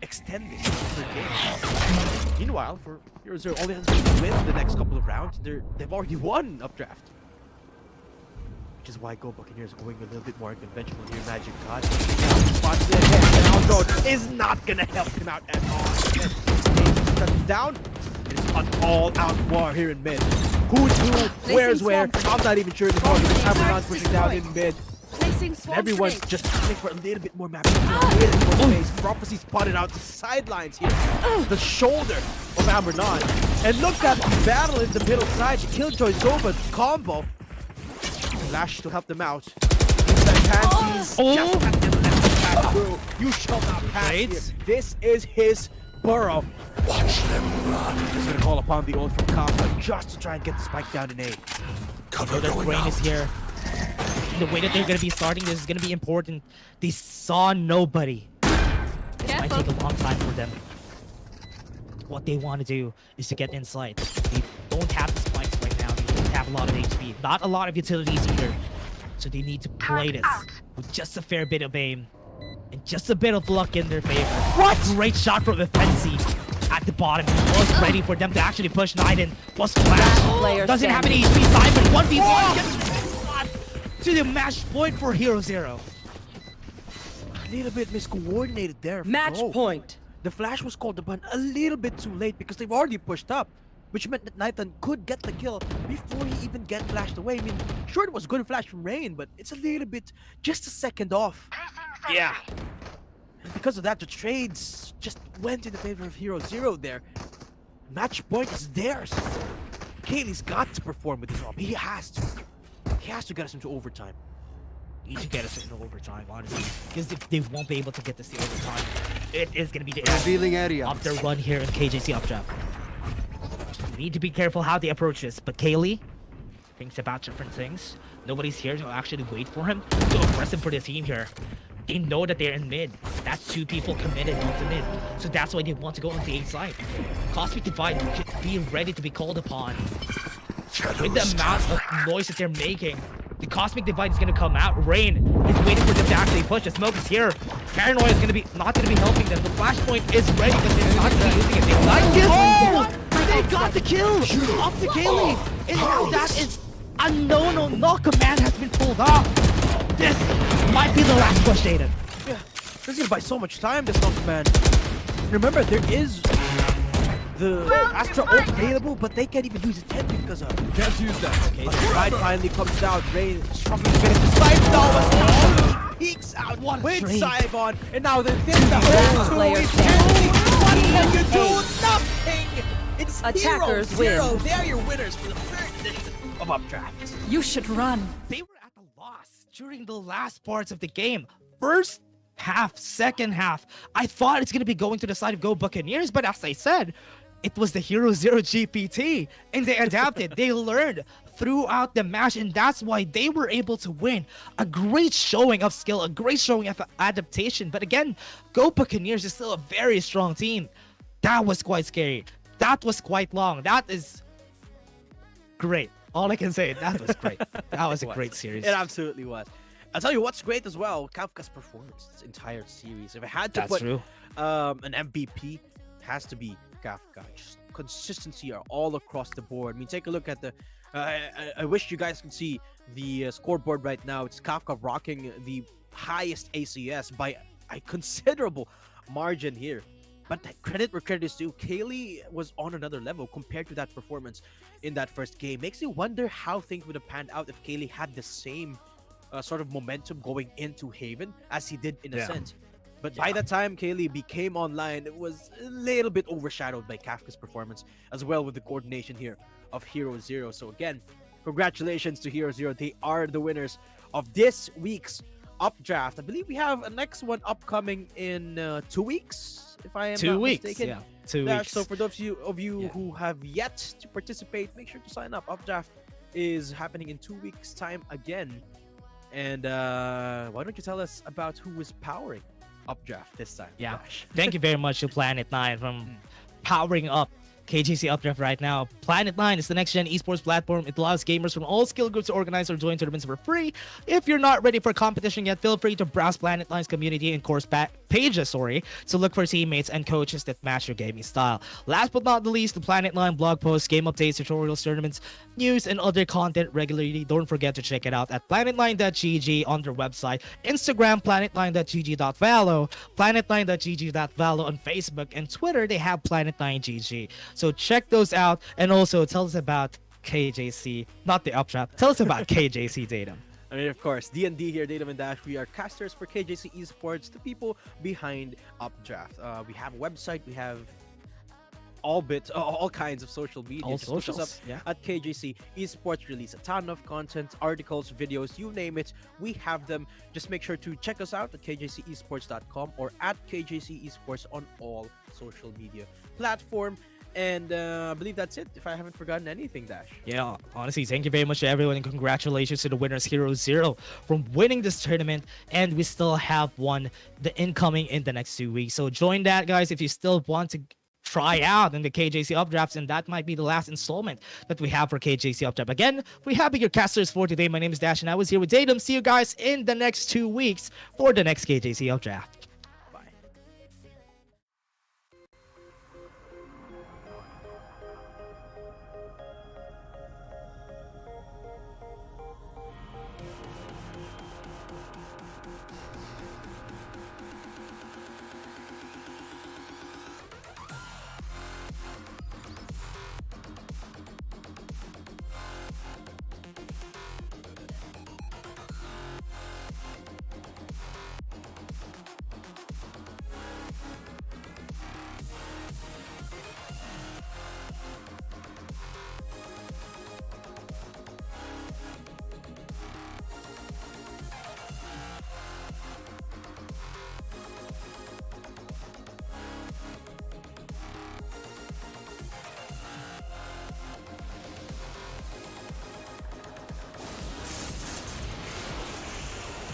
Speaker 1: extend this to the third game. Meanwhile, for HeroZero, all they have to do is win the next couple of rounds. They've already won Updraft. Which is why Go Buccaneers are going a little bit more unconventional here. Magic God. Spots it ahead, and Aldro is not gonna help him out at all. And shut him down. It's an all-out war here in mid. Who's who? Where's where? I'm not even sure anymore because Amazon's pushing down in mid.
Speaker 4: Placing
Speaker 1: And
Speaker 4: swarm
Speaker 1: everyone's
Speaker 4: grenade.
Speaker 1: just looking for a little bit more mapping, a little bit more space. Prophecy spotted out the sidelines here. The shoulder of Ambernon. And look at the battle in the middle side. Killjoy Zova combo. Flash to help them out. Inside pansies.
Speaker 2: Oh.
Speaker 1: Just let them pass through. You shall not pass here.
Speaker 2: Trades.
Speaker 1: This is his burrow.
Speaker 7: Watch them run.
Speaker 1: He's gonna call upon the ult from Kappa just to try and get the spike down in A.
Speaker 7: Cover
Speaker 2: Their
Speaker 7: going
Speaker 2: brain
Speaker 7: out.
Speaker 2: is here. The way that they're gonna be starting this is gonna be important. They saw nobody. This might
Speaker 4: Careful.
Speaker 2: take a long time for them. What they want to do is to get inside. They don't have the spikes right now. They don't have a lot of HP. Not a lot of utilities either. So they need to play this with just a fair bit of aim and just a bit of luck in their favor. What? Great shot from Offensi at the bottom. He was ready for them to actually push Naiden. Was flash.
Speaker 5: player
Speaker 2: Doesn't have any HP. Simon 1v1 gets shot to the match point for HeroZero.
Speaker 1: A little bit miscoordinated there.
Speaker 5: Match
Speaker 1: Go.
Speaker 5: point.
Speaker 1: The flash was called upon a little bit too late because they've already pushed up, which meant that Nathan could get the kill before he even get flashed away. I mean, sure, it was good flash from Rain, but it's a little bit, just a second off.
Speaker 2: Yeah.
Speaker 1: And because of that, the trades just went in the favor of HeroZero there. Match point is theirs. Kaylee's got to perform with this op. He has to. He has to get us into overtime.
Speaker 2: Need to get us into overtime, honestly. Because if they won't be able to get this to overtime, it is going to be the end
Speaker 3: Revealing area.
Speaker 2: of their run here in KJC Updraft. We need to be careful how they approach this. But Kaylee thinks about different things. Nobody's here to actually wait for him to oppress him for the team here. They know that they're in mid. That's 2 people committed onto mid. So that's why they want to go on the A side. Cosmic Divide should be ready to be called upon. With the amount of noise that they're making, the Cosmic Divide is going to come out. Rain is waiting for them to actually push. The smoke is here. Paranoia is going to be not going to be helping them. The flashpoint is ready, but they're not going to be using it. They like it. Oh! They got the kill off the Kaylee. And now that is a no-no. No command has been pulled off. This might be the last push, Aiden.
Speaker 1: Yeah, this is gonna buy so much time, this long command. Remember, there is the Astra ult available, but they can't even use it yet because of it.
Speaker 3: Can't use that.
Speaker 1: Okay, the ride finally comes out. Rain struggling to get it. The side down was peeks out
Speaker 2: What a
Speaker 1: with
Speaker 2: trade.
Speaker 1: Saigon, and now they're the
Speaker 5: Last
Speaker 1: whole
Speaker 5: player
Speaker 1: 2
Speaker 5: standing.
Speaker 1: What can you do?
Speaker 5: Ace.
Speaker 1: Nothing! It's
Speaker 5: Attackers
Speaker 1: HeroZero.
Speaker 5: win.
Speaker 1: They're your winners for the 3rd edition of Updraft.
Speaker 4: You should run.
Speaker 2: They were at a loss during the last parts of the game. First half, second half, I thought it's going to be going to the side of Go Buccaneers, but as I said, it was the HeroZero GPT, and they adapted. They learned throughout the match, and that's why they were able to win. A great showing of skill, a great showing of adaptation. But again, Go Buccaneers is still a very strong team. That was quite scary. That was quite long. That is great. All I can say, that was great. That was a great series.
Speaker 1: It absolutely was. I'll tell you what's great as well, Kafka's performance this entire series. If I had to
Speaker 2: That's
Speaker 1: put
Speaker 2: true.
Speaker 1: an MVP, has to be Kafka. Just consistency are all across the board. I mean, take a look at the... I wish you guys could see the scoreboard right now. It's Kafka rocking the highest ACS by a considerable margin here. But credit where credit is due. Kaylee was on another level compared to that performance in that first game. Makes you wonder how things would have panned out if Kaylee had the same sort of momentum going into Haven as he did in a sense. But by the time Kaylee became online, it was a little bit overshadowed by Kafka's performance as well with the coordination here of HeroZero. So again, congratulations to HeroZero. They are the winners of this week's Updraft. I believe we have a next one upcoming in 2 weeks, if I am
Speaker 2: 2
Speaker 1: not
Speaker 2: weeks.
Speaker 1: mistaken.
Speaker 2: Yeah, 2
Speaker 1: Yeah,
Speaker 2: weeks.
Speaker 1: so for those of you who have yet to participate, make sure to sign up. Updraft is happening in 2 weeks' time again. And why don't you tell us about who is powering Updraft this time?
Speaker 2: Yeah.
Speaker 1: Josh?
Speaker 2: Thank you very much to PLANET9 from powering up KJC Updraft right now. PLANET9 is the next-gen esports platform. It allows gamers from all skill groups to organize or join tournaments for free. If you're not ready for competition yet, feel free to browse PLANET9's community and course pages, to look for teammates and coaches that match your gaming style. Last but not the least, the PLANET9 blog posts, game updates, tutorials, tournaments, news, and other content regularly. Don't forget to check it out at planet9.gg on their website, Instagram, planet9.gg.valo, planet9.gg.valo on Facebook, and Twitter, they have planet9gg. So check those out, and also tell us about KJC, not the Updraft. Tell us about KJC, Datum.
Speaker 1: I mean, of course, D&D here, Datum and Dash. We are casters for KJC Esports, the people behind Updraft. We have a website. We have all kinds of social media.
Speaker 2: All
Speaker 1: Just look us up
Speaker 2: socials, yeah.
Speaker 1: at KJC Esports. Release a ton of content, articles, videos, you name it. We have them. Just make sure to check us out at kjcesports.com or at KJC Esports on all social media platform. And I believe that's it, if I haven't forgotten anything, Dash.
Speaker 2: Yeah, honestly, thank you very much to everyone, and congratulations to the winners, HeroZero, from winning this tournament. And we still have the incoming in the next 2 weeks. So join that, guys, if you still want to try out in the KJC Updrafts, and that might be the last installment that we have for KJC Updraft. Again, we have your casters for today. My name is Dash, and I was here with Datum. See you guys in the next 2 weeks for the next KJC Updraft.